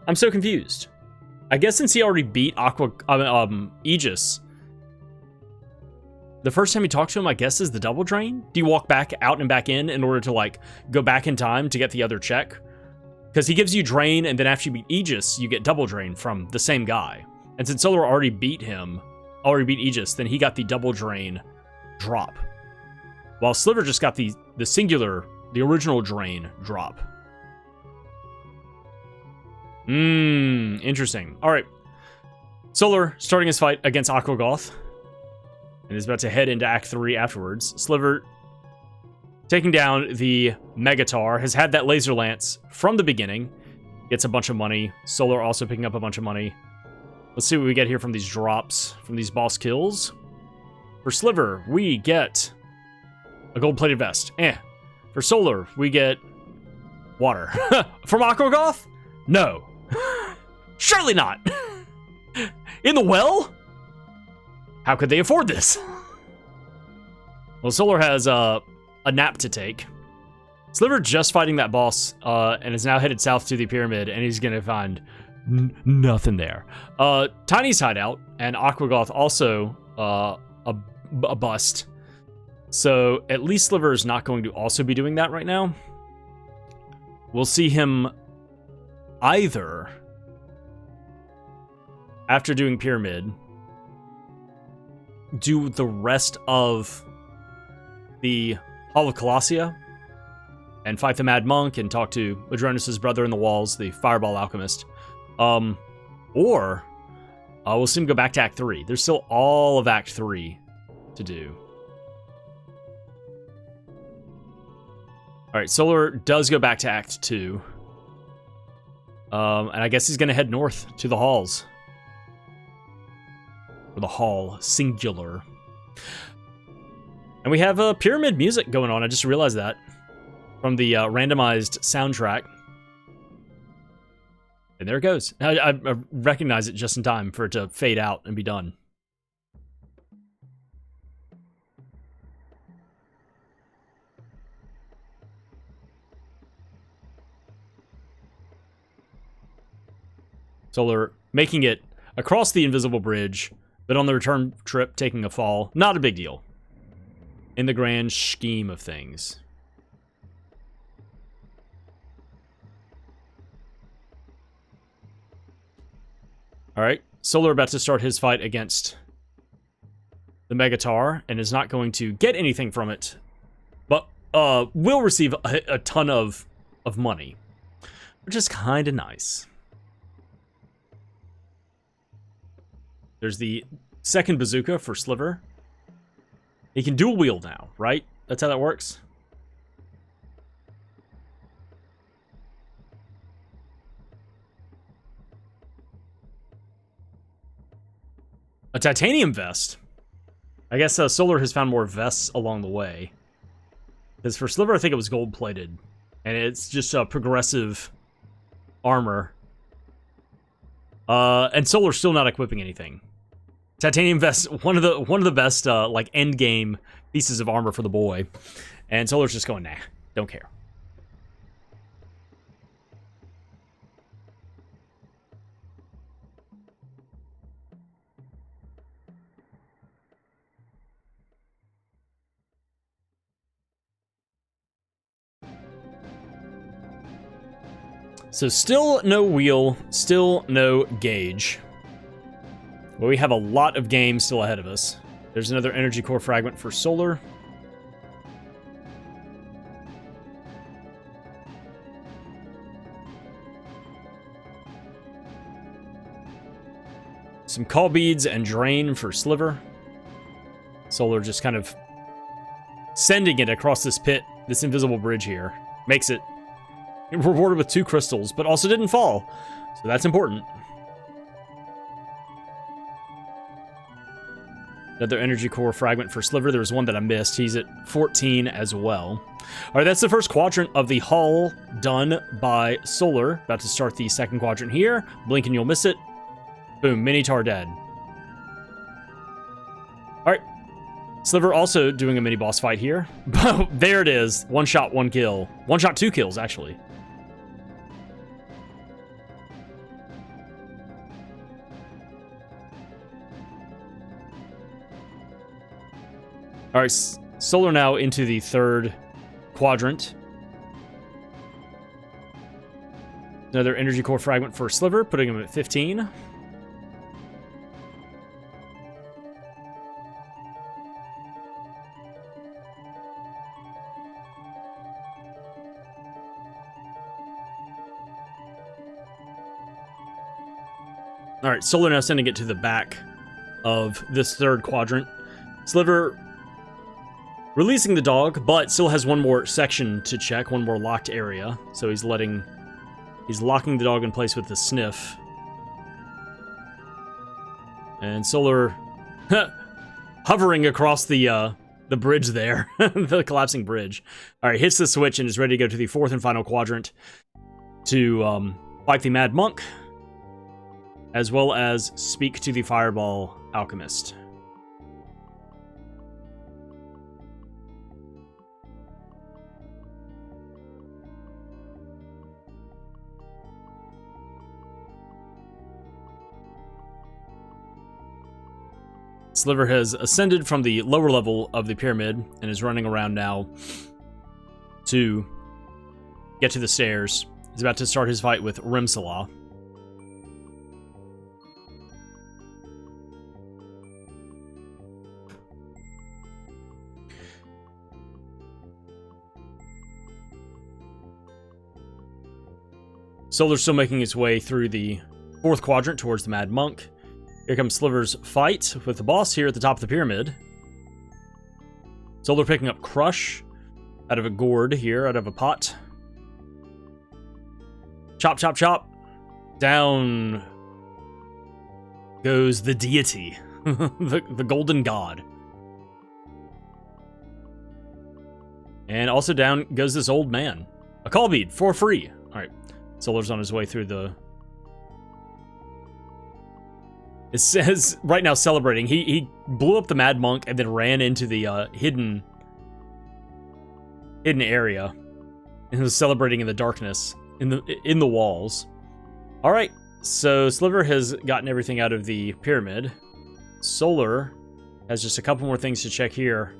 Speaker 1: I'm so confused. I guess since he already beat Aegis, the first time you talk to him, I guess, is the double drain? Do you walk back out and back in order to, like, go back in time to get the other check? Because he gives you drain, and then after you beat Aegis, you get double drain from the same guy. And since Solar already beat Aegis, then he got the double drain drop. While Sliver just got the original drain drop. Interesting. Alright. Solar starting his fight against Aquagoth. And is about to head into Act 3 afterwards. Sliver taking down the Megatar. Has had that laser lance from the beginning. Gets a bunch of money. Solar also picking up a bunch of money. Let's see what we get here from these drops. From these boss kills. For Sliver, we get a gold-plated vest. For Solar, we get water. From Aquagoth? No. Surely not. In the well? How could they afford this? Well, Solar has a nap to take. Sliver just fighting that boss and is now headed south to the pyramid, and he's gonna find nothing there. Tiny's hideout and Aquagoth also a bust. So at least Sliver is not going to also be doing that right now. We'll see him either after doing pyramid do the rest of the Hall of Colossia and fight the Mad Monk and talk to Adronis' brother in the walls, the Fireball Alchemist. Or we'll see him go back to Act 3. There's still all of Act 3 to do. Alright, Solar does go back to Act 2. And I guess he's going to head north to the halls. Or the hall, singular. And we have pyramid music going on, I just realized that. From the randomized soundtrack. And there it goes. I recognize it just in time for it to fade out and be done. Solar making it across the invisible bridge, but on the return trip taking a fall. Not a big deal in the grand scheme of things. Alright, Solar about to start his fight against the Megatar, and is not going to get anything from it, but will receive a ton of money, which is kind of nice. There's the second bazooka for Sliver. He can dual wield now, right? That's how that works. A titanium vest. I guess Solar has found more vests along the way. Because for Sliver, I think it was gold-plated. And it's just a progressive armor. And Solar's still not equipping anything. Titanium vest, one of the best like end game pieces of armor for the boy. And Solar's just going, nah, don't care. So still no wheel, still no gauge. But we have a lot of games still ahead of us. There's another energy core fragment for Solar. Some call beads and drain for Sliver. Solar just kind of sending it across this pit, this invisible bridge here. Makes it rewarded with 2 crystals, but also didn't fall. So that's important. Another energy core fragment for Sliver. There was one that I missed. He's at 14 as well. All right, that's the first quadrant of the hull done by Solar. About to start the second quadrant here. Blink and you'll miss it. Boom, Minotaur dead. All right. Sliver also doing a mini boss fight here. There it is. 1 shot, 1 kill. 1 shot, 2 kills, actually. All right, Solar now into the third quadrant. Another energy core fragment for Sliver, putting him at 15. All right, Solar now sending it to the back of this third quadrant. Sliver releasing the dog, but still has one more section to check, one more locked area. So he's locking the dog in place with the Sniff. And Solar hovering across the bridge there, the collapsing bridge. All right, hits the switch and is ready to go to the fourth and final quadrant to fight the Mad Monk, as well as speak to the Fireball Alchemist. Sliver has ascended from the lower level of the pyramid and is running around now to get to the stairs. He's about to start his fight with Rimsala. Solar's still making his way through the fourth quadrant towards the Mad Monk. Here comes Sliver's fight with the boss here at the top of the pyramid. Solar picking up Crush out of a gourd here, out of a pot. Chop, chop, chop. Down goes the deity, the golden god. And also down goes this old man. A call bead for free. All right, Solar's on his way through the... It says right now celebrating. He blew up the Mad Monk and then ran into the hidden area and was celebrating in the darkness in the walls. All right, so Sliver has gotten everything out of the pyramid. Solar has just a couple more things to check here,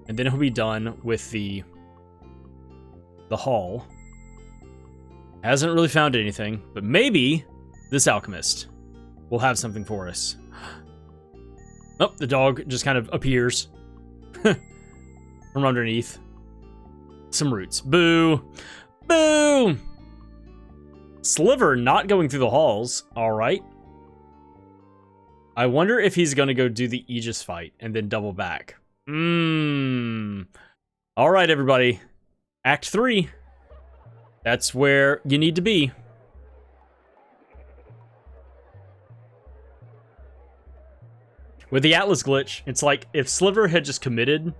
Speaker 1: and then he'll be done with the hall. Hasn't really found anything, but maybe this alchemist will have something for us. Oh, the dog just kind of appears from underneath some roots. Boo! Boo! Sliver not going through the halls. All right. I wonder if he's gonna go do the Aegis fight and then double back. All right, everybody. Act 3. That's where you need to be. With the Atlas glitch, it's like if Sliver had just committed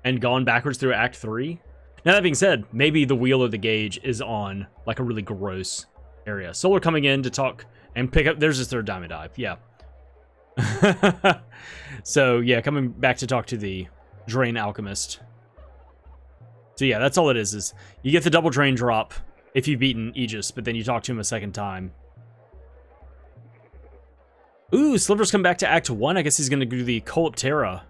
Speaker 1: and gone backwards through Act 3. Now, that being said, maybe the wheel or the gauge is on like a really gross area. Solar coming in to talk and pick up. There's his third diamond dive. Yeah. So, yeah, coming back to talk to the Drain Alchemist. So, yeah, that's all it is you get the double drain drop if you've beaten Aegis, but then you talk to him a second time. Ooh, Sliver's come back to Act 1. I guess he's going to do the Coloptera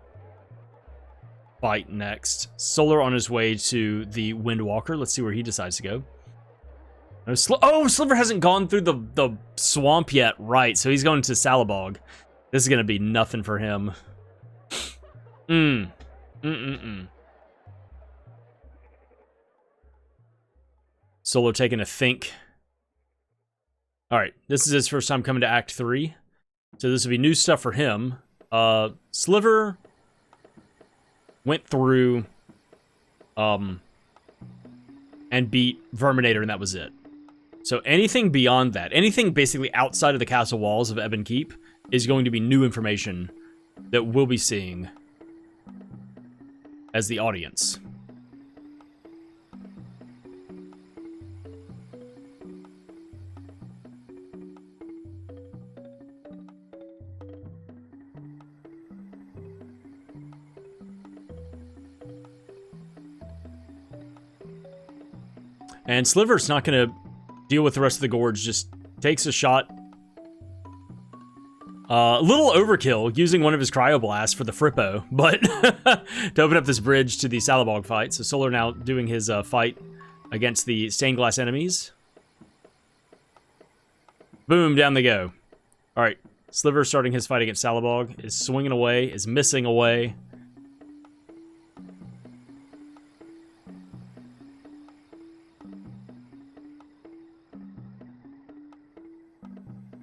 Speaker 1: fight next. Solar on his way to the Windwalker. Let's see where he decides to go. Oh, Sliver hasn't gone through the swamp yet. Right, so he's going to Salabog. This is going to be nothing for him. Solar taking a think. Alright, this is his first time coming to Act 3. So this will be new stuff for him. Sliver went through and beat Verminator, and that was it. So anything beyond that, anything basically outside of the castle walls of Ebon Keep, is going to be new information that we'll be seeing as the audience. And Sliver's not going to deal with the rest of the Gourds, just takes a shot. A little overkill using one of his cryoblasts for the Frippo, but to open up this bridge to the Salabog fight. So Solar now doing his fight against the stained glass enemies. Boom, down they go. All right, Sliver starting his fight against Salabog, is swinging away, is missing away.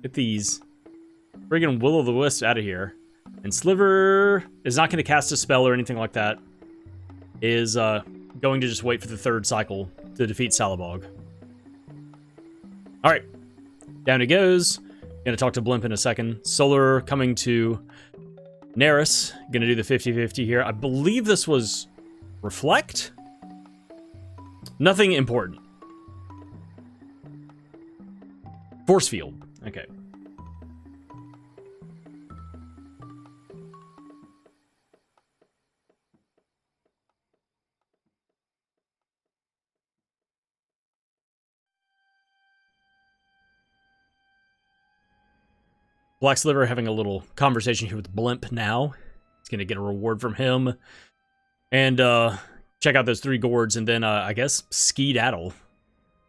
Speaker 1: Get these friggin' will-o'-the-wisp out of here. And Sliver is not going to cast a spell or anything like that. Is going to just wait for the third cycle to defeat Salabog. Alright. Down he goes. Gonna talk to Blimp in a second. Solar coming to Neris. Gonna do the 50-50 here. I believe this was Reflect? Nothing important. Force Field. Okay. Black Sliver having a little conversation here with Blimp now. He's going to get a reward from him. And check out those 3 Gourds, and then, I guess, skedaddle.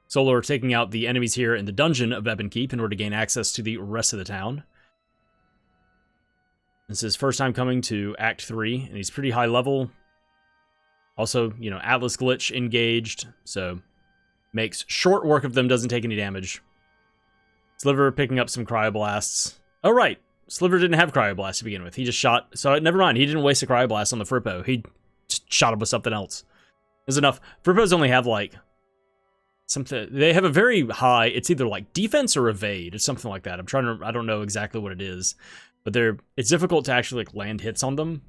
Speaker 1: Solar taking out the enemies here in the dungeon of Ebon Keep in order to gain access to the rest of the town. This is his first time coming to Act 3, and he's pretty high level. Also, you know, Atlas Glitch engaged, so makes short work of them, doesn't take any damage. Sliver picking up some cryoblasts. Oh, right. Sliver didn't have cryoblast to begin with. He just shot... So, never mind. He didn't waste a cryoblast on the Frippo. He just shot him with something else. There's enough. Frippos only have, like... something... They have a very high... It's either, like, defense or evade. Or something like that. I don't know exactly what it is. But it's difficult to actually, like, land hits on them.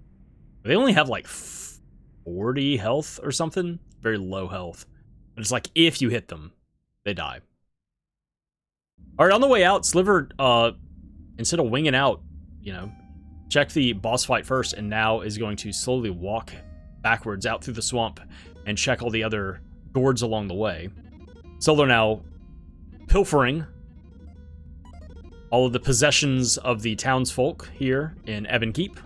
Speaker 1: They only have, like, 40 health or something. Very low health. But it's like, if you hit them, they die. Alright, on the way out, Sliver... instead of winging out, you know, check the boss fight first, and now is going to slowly walk backwards out through the swamp and check all the other Gourds along the way. Solar now pilfering all of the possessions of the townsfolk here in Ebon Keep.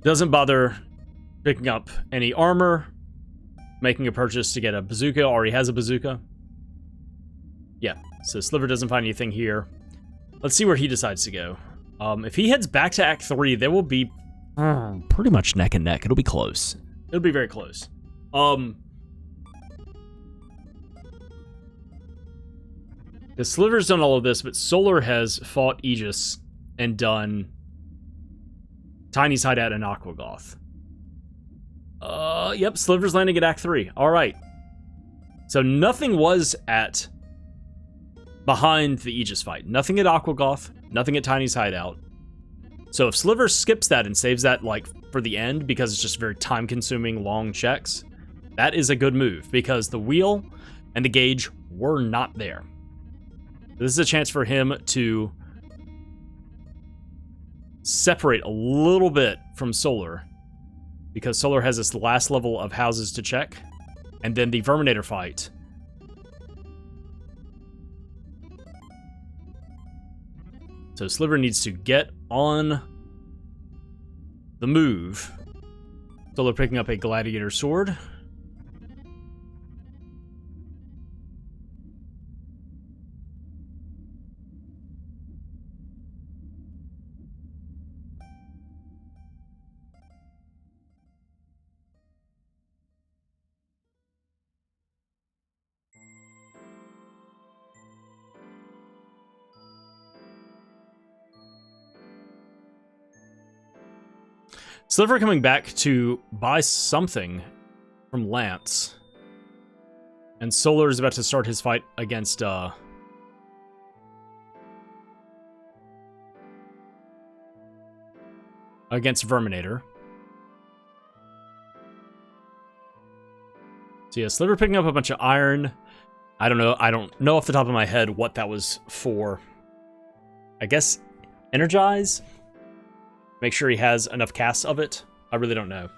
Speaker 1: Doesn't bother picking up any armor. Making a purchase to get a bazooka. Already has a bazooka. Yeah, so Sliver doesn't find anything here. Let's see where he decides to go. If he heads back to Act 3, there will be pretty much neck and neck. It'll be close. It'll be very close. The Sliver's done all of this, but Solar has fought Aegis and done Tiny's Hideout and Aquagoth. Yep, Sliver's landing at Act 3. Alright. So nothing was at behind the Aegis fight. Nothing at Aquagoth, nothing at Tiny's Hideout. So if Sliver skips that and saves that, like, for the end, because it's just very time-consuming, long checks, that is a good move, because the wheel and the gauge were not there. This is a chance for him to separate a little bit from Solar, because Solar has this last level of houses to check, and then the Verminator fight. So Sliver needs to get on the move. Solar picking up a Gladiator Sword. Sliver coming back to buy something from Lance. And Solar is about to start his fight against, against Verminator. So yeah, Sliver picking up a bunch of iron. I don't know off the top of my head what that was for. I guess energize? Make sure he has enough casts of it. I really don't know.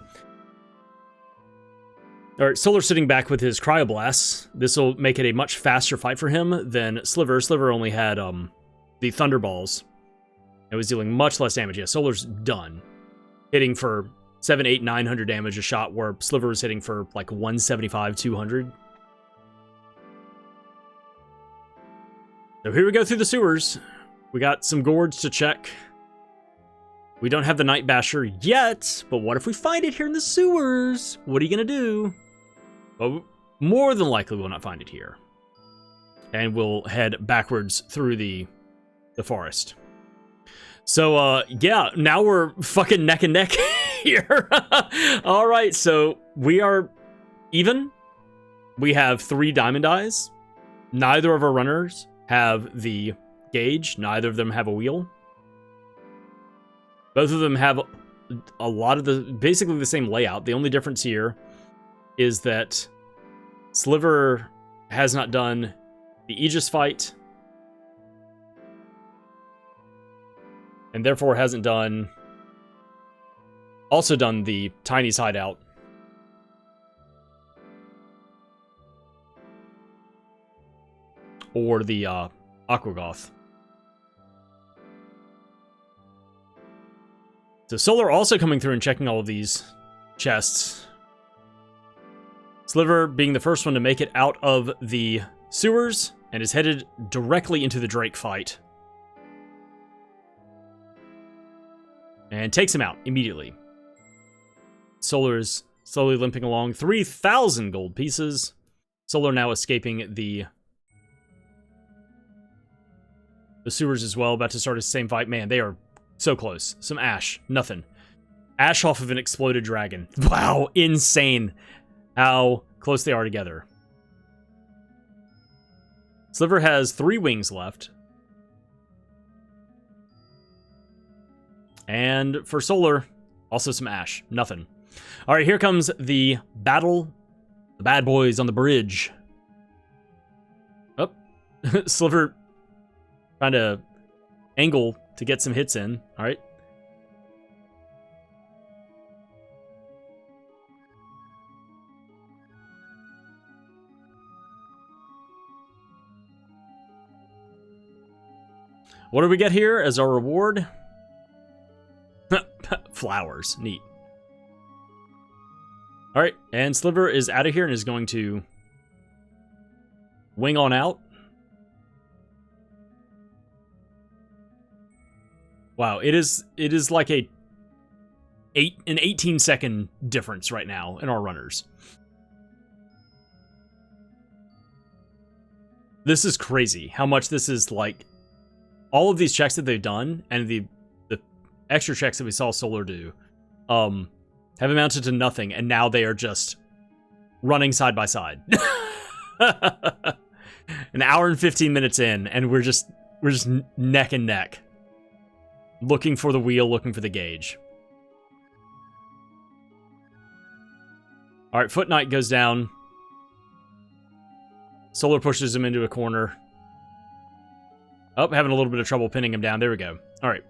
Speaker 1: Alright, Solar sitting back with his Cryoblasts. This will make it a much faster fight for him than Sliver. Sliver only had the Thunderballs. It was dealing much less damage. Yeah, Solar's done. Hitting for 700, 800, 900 damage a shot, where Sliver is hitting for like 175, 200. So here we go through the sewers. We got some Gourds to check. We don't have the Night Basher yet, but what if we find it here in the sewers? What are you gonna do? Well, more than likely we'll not find it here. And we'll head backwards through the forest. So, yeah, now we're fucking neck and neck here. Alright, so we are even. We have 3 diamond eyes. Neither of our runners have the gauge. Neither of them have a wheel. Both of them have a lot of basically the same layout. The only difference here is that Sliver has not done the Aegis fight, and therefore hasn't also done the Tiny's Hideout. Or the Aquagoth. So Solar also coming through and checking all of these chests. Sliver being the first one to make it out of the sewers and is headed directly into the Drake fight. And takes him out immediately. Solar is slowly limping along. 3,000 gold pieces. Solar now escaping the sewers as well, about to start his same fight. Man, they are so close. Some ash. Nothing. Ash off of an exploded dragon. Wow, insane how close they are together. Sliver has 3 wings left. And for Solar, also some ash. Nothing. Alright, here comes the battle. The bad boys on the bridge. Oh. Sliver trying to angle to get some hits in. Alright. What do we get here as our reward? Flowers. Neat. Alright, and Sliver is out of here and is going to wing on out. Wow, it is like an 18-second difference right now in our runners. This is crazy how much this is like all of these checks that they've done and the extra checks that we saw Solar do have amounted to nothing, and now they are just running side by side. An hour and 15 minutes in, and we're just neck and neck. Looking for the wheel, looking for the gauge. Alright, Foot Knight goes down. Solar pushes him into a corner. Oh, having a little bit of trouble pinning him down. There we go. Alright.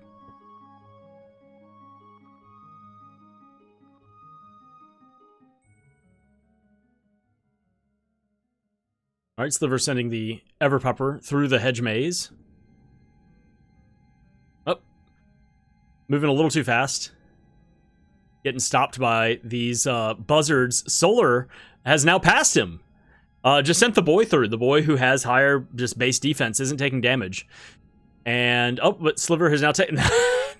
Speaker 1: Alright, Sliver sending the Everpupper through the hedge maze. Oh. Moving a little too fast. Getting stopped by these buzzards. Solar has now passed him. Just sent the boy through. The boy who has higher just base defense isn't taking damage. And, oh, but Sliver has now taken...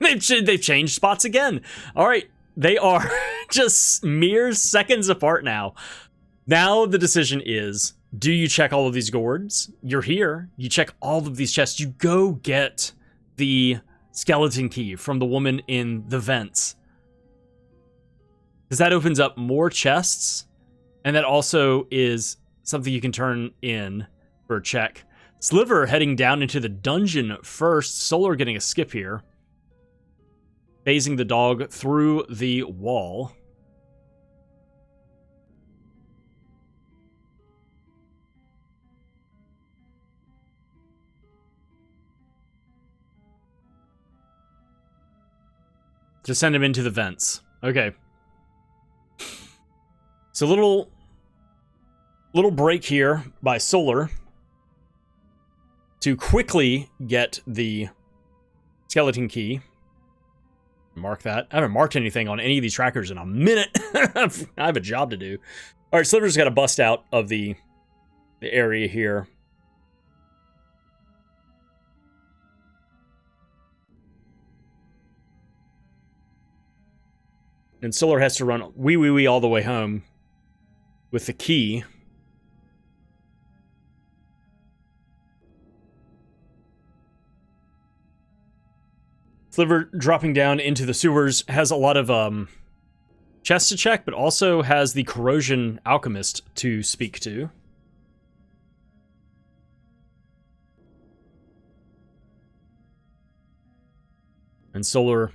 Speaker 1: they've changed spots again. Alright, they are just mere seconds apart now. Now the decision is... do you check all of these gourds? You're here. You check all of these chests. You go get the skeleton key from the woman in the vents. Because that opens up more chests. And that also is something you can turn in for a check. Sliver heading down into the dungeon first. Solar getting a skip here. Phasing the dog through the wall. To send him into the vents. Okay. So little break here by Solar to quickly get the skeleton key. Mark that. I haven't marked anything on any of these trackers in a minute. I have a job to do. All right, Sliver's got to bust out of the area here. And Solar has to run wee all the way home with the key. Sliver dropping down into the sewers has a lot of chests to check, but also has the corrosion alchemist to speak to. And Solar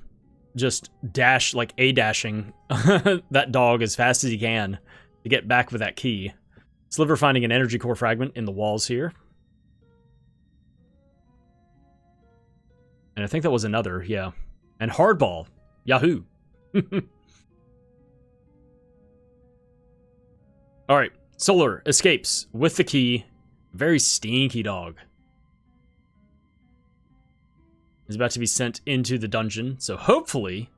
Speaker 1: just dashing that dog as fast as he can to get back with that key. Sliver finding an energy core fragment in the walls here. And I think that was another, yeah. And hardball. Yahoo. Alright, Solar escapes with the key. Very stinky dog. Is about to be sent into the dungeon. So hopefully,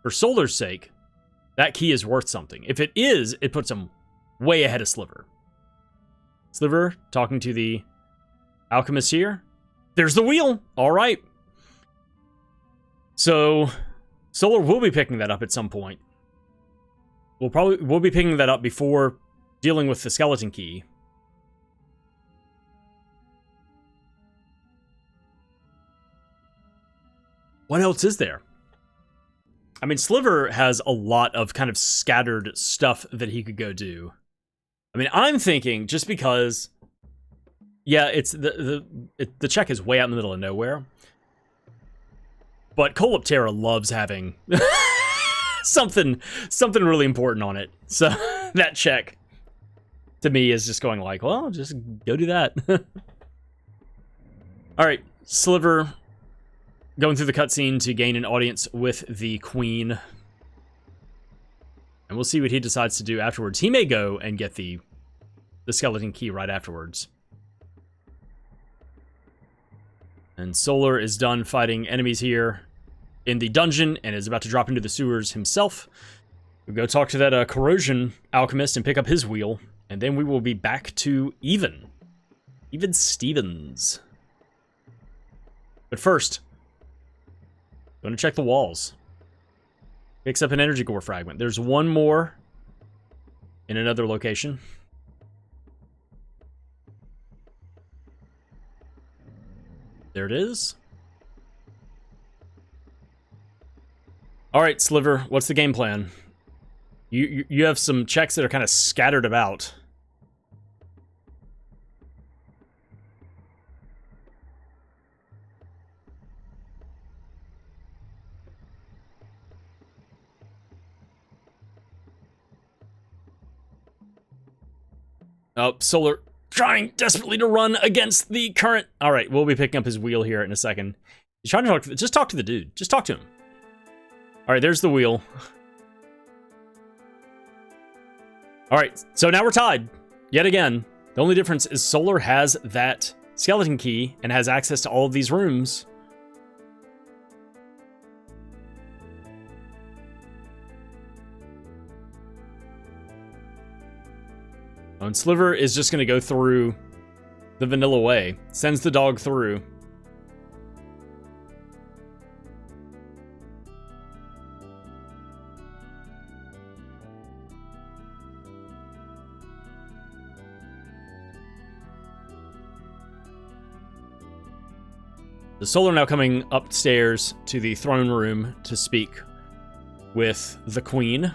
Speaker 1: for Solar's sake, that key is worth something. If it is, it puts him way ahead of Sliver. Sliver talking to the alchemist here. There's the wheel. All right. So Solar will be picking that up at some point. We'll be picking that up before dealing with the skeleton key. What else is there? I mean, Sliver has a lot of kind of scattered stuff that he could go do. I mean, I'm thinking just because, yeah, it's the check is way out in the middle of nowhere. But Coloptera loves having something really important on it. So that check to me is just going like, well, just go do that. All right, Sliver going through the cutscene to gain an audience with the Queen. And we'll see what he decides to do afterwards. He may go and get the skeleton key right afterwards. And Solar is done fighting enemies here in the dungeon and is about to drop into the sewers himself. We'll go talk to that corrosion alchemist and pick up his wheel. And then we will be back to Even Stevens. But first, going to check the walls. Picks up an energy core fragment. There's one more in another location. There it is. All right, Sliver, what's the game plan? You have some checks that are kind of scattered about. Oh, Solar trying desperately to run against the current. All right, we'll be picking up his wheel here in a second. He's trying to talk to just talk to the dude. Just talk to him. All right, there's the wheel. All right, so now we're tied. Yet again, the only difference is Solar has that skeleton key and has access to all of these rooms. Oh, and Sliver is just going to go through the vanilla way. Sends the dog through. The Solar now coming upstairs to the throne room to speak with the Queen.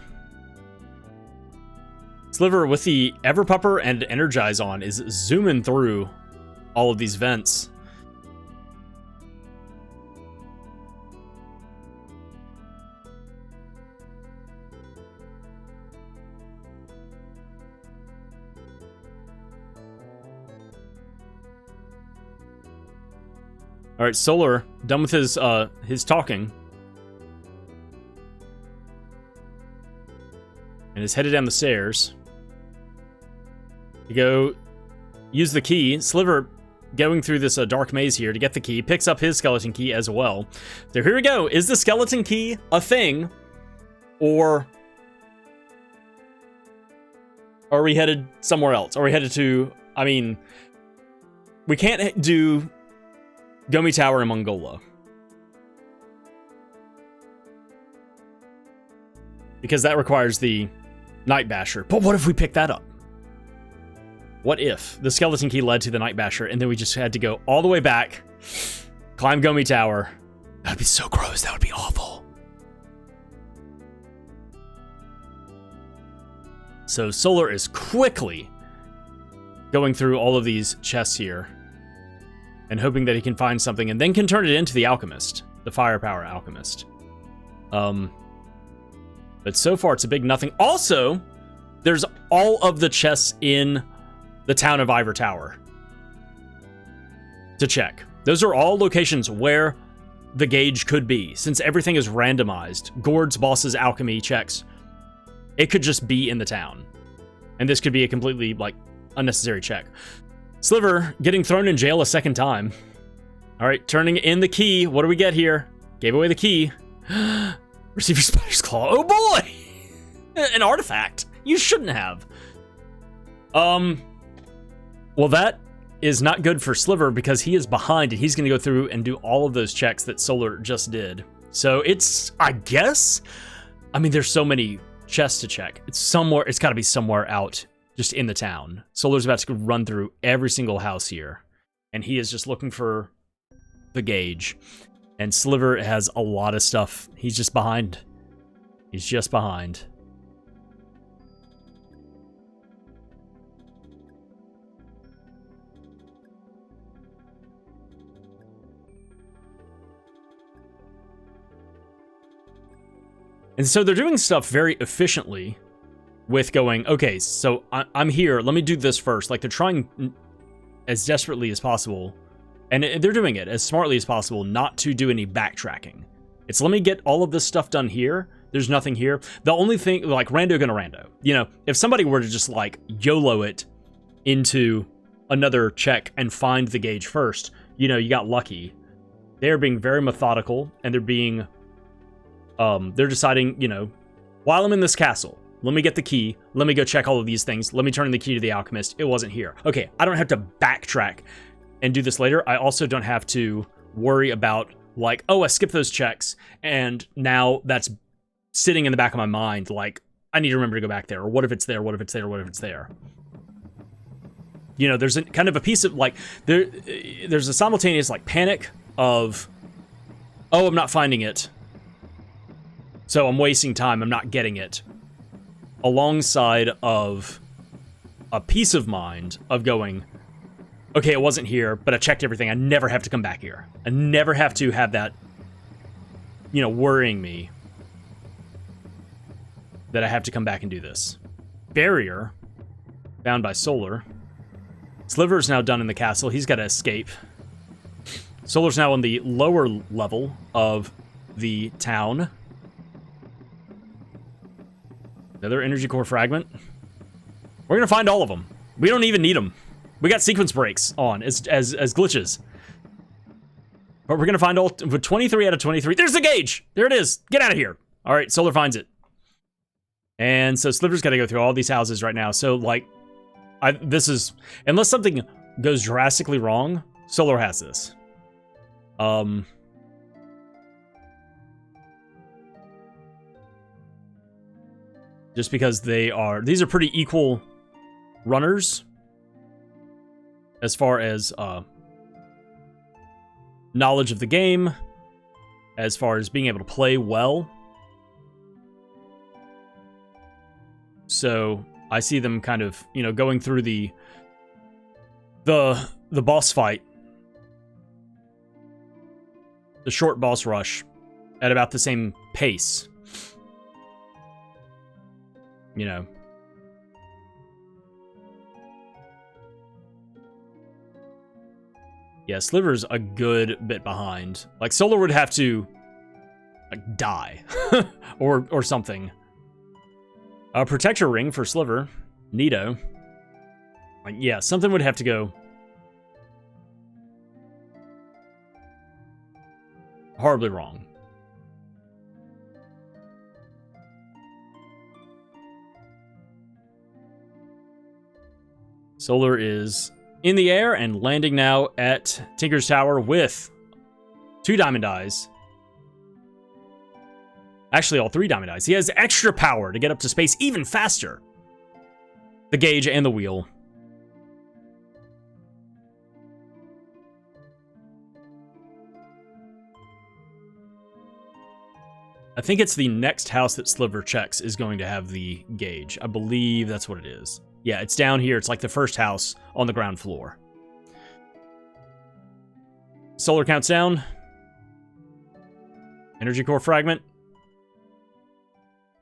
Speaker 1: Sliver, with the Everpupper and Energize on, is zooming through all of these vents. All right, Solar, done with his talking. And is headed down the stairs. You go use the key. Sliver going through this dark maze here to get the key. Picks up his skeleton key as well. So here we go. Is the skeleton key a thing? Or are we headed somewhere else? Are we headed to... I mean, we can't do Gummy Tower in Mongola, because that requires the Night Basher. But what if we pick that up? What if the skeleton key led to the Night Basher and then we just had to go all the way back, climb Gummy Tower? That'd be so gross. That would be awful. So Solar is quickly going through all of these chests here and hoping that he can find something and then can turn it into the Alchemist, the Firepower Alchemist. But so far, it's a big nothing. Also, there's all of the chests in the town of Ivor Tower to check. Those are all locations where the gauge could be. Since everything is randomized, Gourds, bosses, alchemy checks, it could just be in the town. And this could be a completely, like, unnecessary check. Sliver getting thrown in jail a second time. All right, turning in the key. What do we get here? Gave away the key. Receive your spider's claw. Oh boy! An artifact. You shouldn't have. Well, that is not good for Sliver because he is behind and he's going to go through and do all of those checks that Solar just did. So it's, I guess, I mean, there's so many chests to check. It's somewhere, it's got to be somewhere out just in the town. Solar's about to run through every single house here and he is just looking for the gauge. And Sliver has a lot of stuff. He's just behind. He's just behind. And so they're doing stuff very efficiently with going, okay, so I'm here. Let me do this first. Like, they're trying as desperately as possible. And they're doing it as smartly as possible not to do any backtracking. It's let me get all of this stuff done here. There's nothing here. The only thing, like, rando gonna rando. You know, if somebody were to just, like, YOLO it into another check and find the gauge first, you know, you got lucky. They're being very methodical, and they're being, they're deciding, you know, while I'm in this castle, let me get the key. Let me go check all of these things. Let me turn the key to the alchemist. It wasn't here. Okay, I don't have to backtrack and do this later. I also don't have to worry about, like, oh, I skipped those checks, and now that's sitting in the back of my mind, like, I need to remember to go back there, or what if it's there, what if it's there, what if it's there? You know, there's a kind of a piece of like there's a simultaneous like panic of, oh, I'm not finding it, so I'm wasting time, I'm not getting it, alongside of a peace of mind of going, okay, it wasn't here, but I checked everything. I never have to come back here. I never have to have that, you know, worrying me that I have to come back and do this. Barrier found by Solar. Sliver's now done in the castle. He's got to escape. Solar's now on the lower level of the town. Another energy core fragment. We're going to find all of them. We don't even need them. We got sequence breaks on as glitches. But we're going to find all... With 23 out of 23... There's the gauge! There it is! Get out of here! All right, Solar finds it. And so Sliver's got to go through all these houses right now. So, like... this is... Unless something goes drastically wrong, Solar has this. Just because they are... These are pretty equal runners. As far as knowledge of the game. As far as being able to play well. So... I see them kind of, you know, going through the boss fight. The short boss rush at about the same pace. You know. Yeah, Sliver's a good bit behind. Like, Solar would have to, like, die. or something. A protector ring for Sliver. Neato. Like, yeah, something would have to go horribly wrong. Solar is in the air and landing now at Tinker's Tower with 2 diamond eyes. Actually, all 3 diamond eyes. He has extra power to get up to space even faster. The gauge and the wheel. I think it's the next house that Sliver checks is going to have the gauge. I believe that's what it is. Yeah, it's down here. It's like the first house on the ground floor. Solar counts down. Energy core fragment.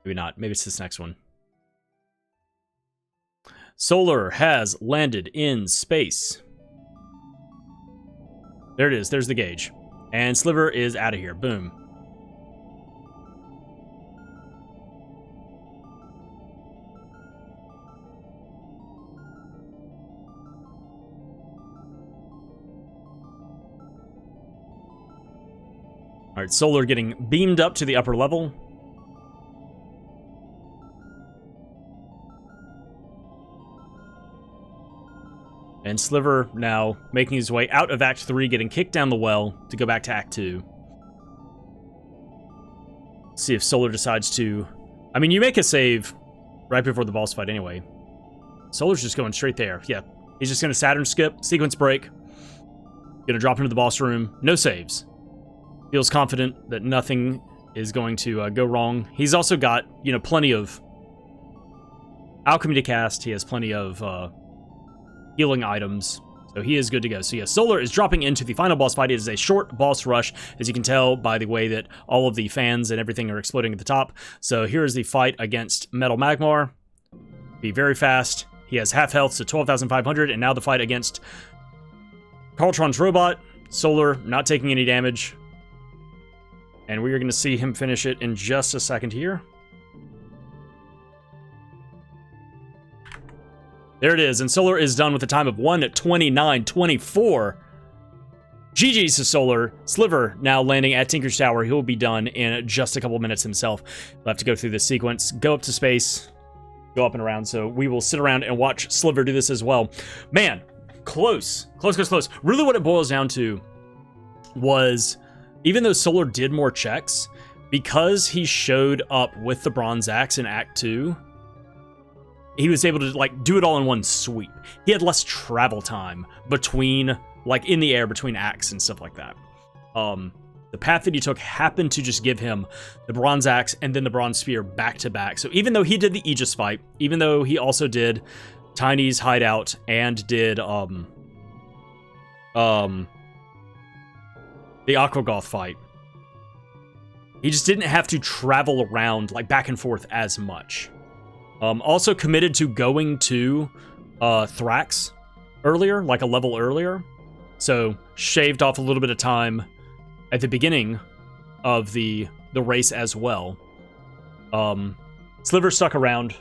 Speaker 1: Maybe not. Maybe it's this next one. Solar has landed in space. There it is. There's the gauge. And Sliver is out of here. Boom. All right, Solar getting beamed up to the upper level. And Sliver now making his way out of Act 3, getting kicked down the well to go back to Act 2. See if Solar decides to... I mean, you make a save right before the boss fight anyway. Solar's just going straight there. Yeah, he's just going to Saturn skip, sequence break. Going to drop into the boss room. No saves. Feels confident that nothing is going to go wrong. He's also got, you know, plenty of Alchemy to cast. He has plenty of... healing items, so he is good to go. So yeah, Solar is dropping into the final boss fight. It is a short boss rush, as you can tell by the way that all of the fans and everything are exploding at the top. So here is the fight against Metal Magmar. Be very fast. He has half health, so 12,500, and now the fight against Carltron's robot. Solar not taking any damage. And we are going to see him finish it in just a second here. There it is, and Solar is done with a time of 1:29:24. GG's to Solar. Sliver now landing at Tinker's Tower. He will be done in just a couple minutes himself. We'll have to go through this sequence, go up to space, go up and around. So we will sit around and watch Sliver do this as well. Man, close. Close. Really what it boils down to was, even though Solar did more checks, because he showed up with the Bronze Axe in Act 2, he was able to like do it all in one sweep. He had less travel time between, like in the air between acts and stuff like that. The path that he took happened to just give him the bronze axe and then the bronze spear back to back. So even though he did the Aegis fight, even though he also did Tiny's hideout and did the Aquagoth fight, he just didn't have to travel around like back and forth as much. Also committed to going to Thrax earlier, like a level earlier. So shaved off a little bit of time at the beginning of the race as well. Sliver stuck around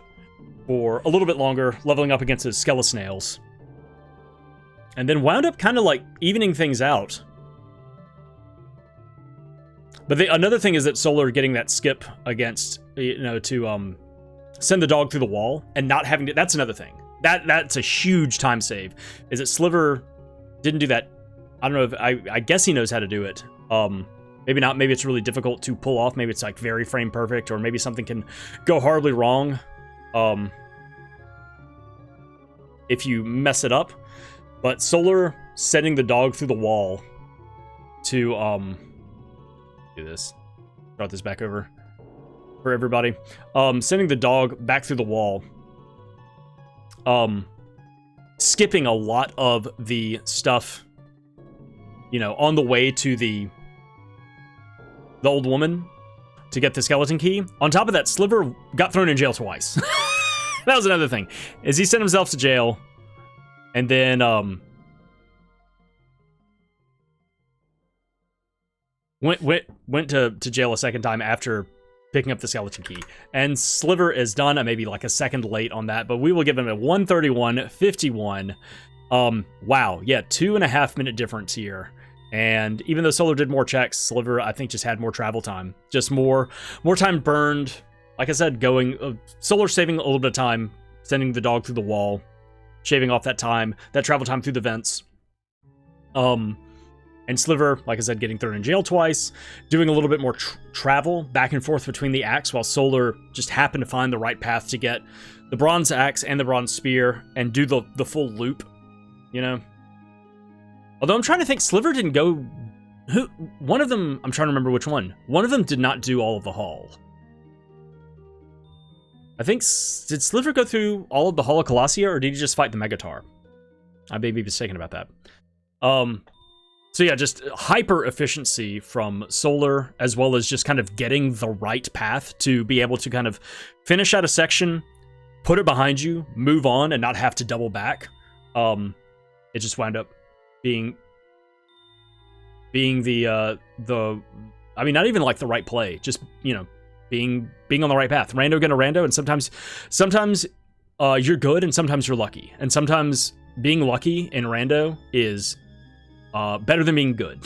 Speaker 1: for a little bit longer, leveling up against his Skelisnails. And then wound up kind of like evening things out. But another thing is that Solar getting that skip against, you know, to send the dog through the wall and not having to, that's another thing. That's a huge time save, is that Sliver didn't do that. I don't know if, I guess he knows how to do it. Maybe not, maybe it's really difficult to pull off, maybe it's like very frame perfect, or maybe something can go horribly wrong if you mess it up. But Solar sending the dog through the wall to do this. Brought this back over for everybody. Sending the dog back through the wall. Skipping a lot of the stuff, you know, on the way to the old woman to get the skeleton key. On top of that, Sliver got thrown in jail twice. That was another thing, is he sent himself to jail and then went to jail a second time after picking up the skeleton key. And Sliver is done, maybe like a second late on that, but we will give him a 131.51. Wow, yeah, 2.5 minute difference here. And even though Solar did more checks, Sliver, I think, just had more travel time. Just more time burned. Like I said, going... Solar saving a little bit of time, sending the dog through the wall, shaving off that time, that travel time through the vents. And Sliver, like I said, getting thrown in jail twice, doing a little bit more travel back and forth between the axe, while Solar just happened to find the right path to get the bronze axe and the bronze spear and do the full loop, you know? Although I'm trying to think, Sliver didn't go... One of them, I'm trying to remember which one. One of them did not do all of the haul. I think, did Sliver go through all of the Hall of Colossia, or did he just fight the Megatar? I may be mistaken about that. So yeah, just hyper efficiency from Solar, as well as just kind of getting the right path to be able to kind of finish out a section, put it behind you, move on, and not have to double back. It just wound up being the I mean, not even like the right play, just, you know, being on the right path. Rando gonna rando, and sometimes you're good, and sometimes you're lucky, and sometimes being lucky in rando is better than being good.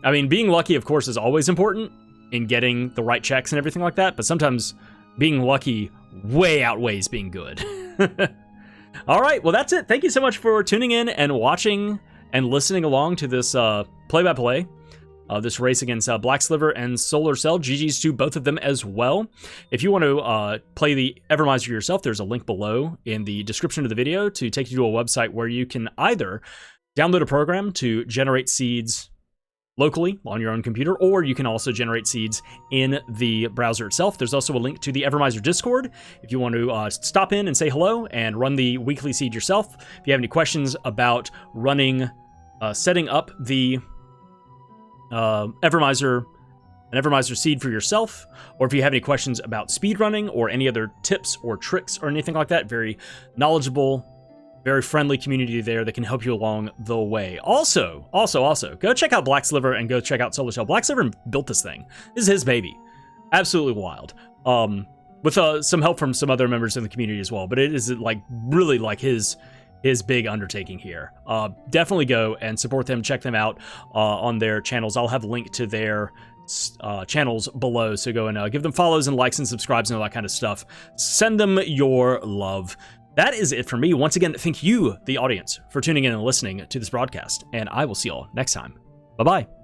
Speaker 1: I mean, being lucky, of course, is always important in getting the right checks and everything like that, but sometimes being lucky way outweighs being good. All right, well, that's it. Thank you so much for tuning in and watching and listening along to this play-by-play. This race against Black Sliver and solarcell. GG's to both of them as well. If you want to play the Evermizer yourself, there's a link below in the description of the video to take you to a website where you can either download a program to generate seeds locally on your own computer, or you can also generate seeds in the browser itself. There's also a link to the Evermizer Discord if you want to stop in and say hello and run the weekly seed yourself. If you have any questions about running, setting up the Evermizer seed for yourself, or if you have any questions about speedrunning or any other tips or tricks or anything like that, very knowledgeable, very friendly community there that can help you along the way. Also, go check out Black Sliver and go check out solarcell. Black Sliver built this thing. This is his baby. Absolutely wild. With some help from some other members in the community as well, but it is like really like his big undertaking here. Definitely go and support them, check them out on their channels. I'll have a link to their channels below, so go and give them follows and likes and subscribes and all that kind of stuff. Send them your love. That is it for me. Once again, thank you, the audience, for tuning in and listening to this broadcast, and I will see y'all next time. Bye-bye.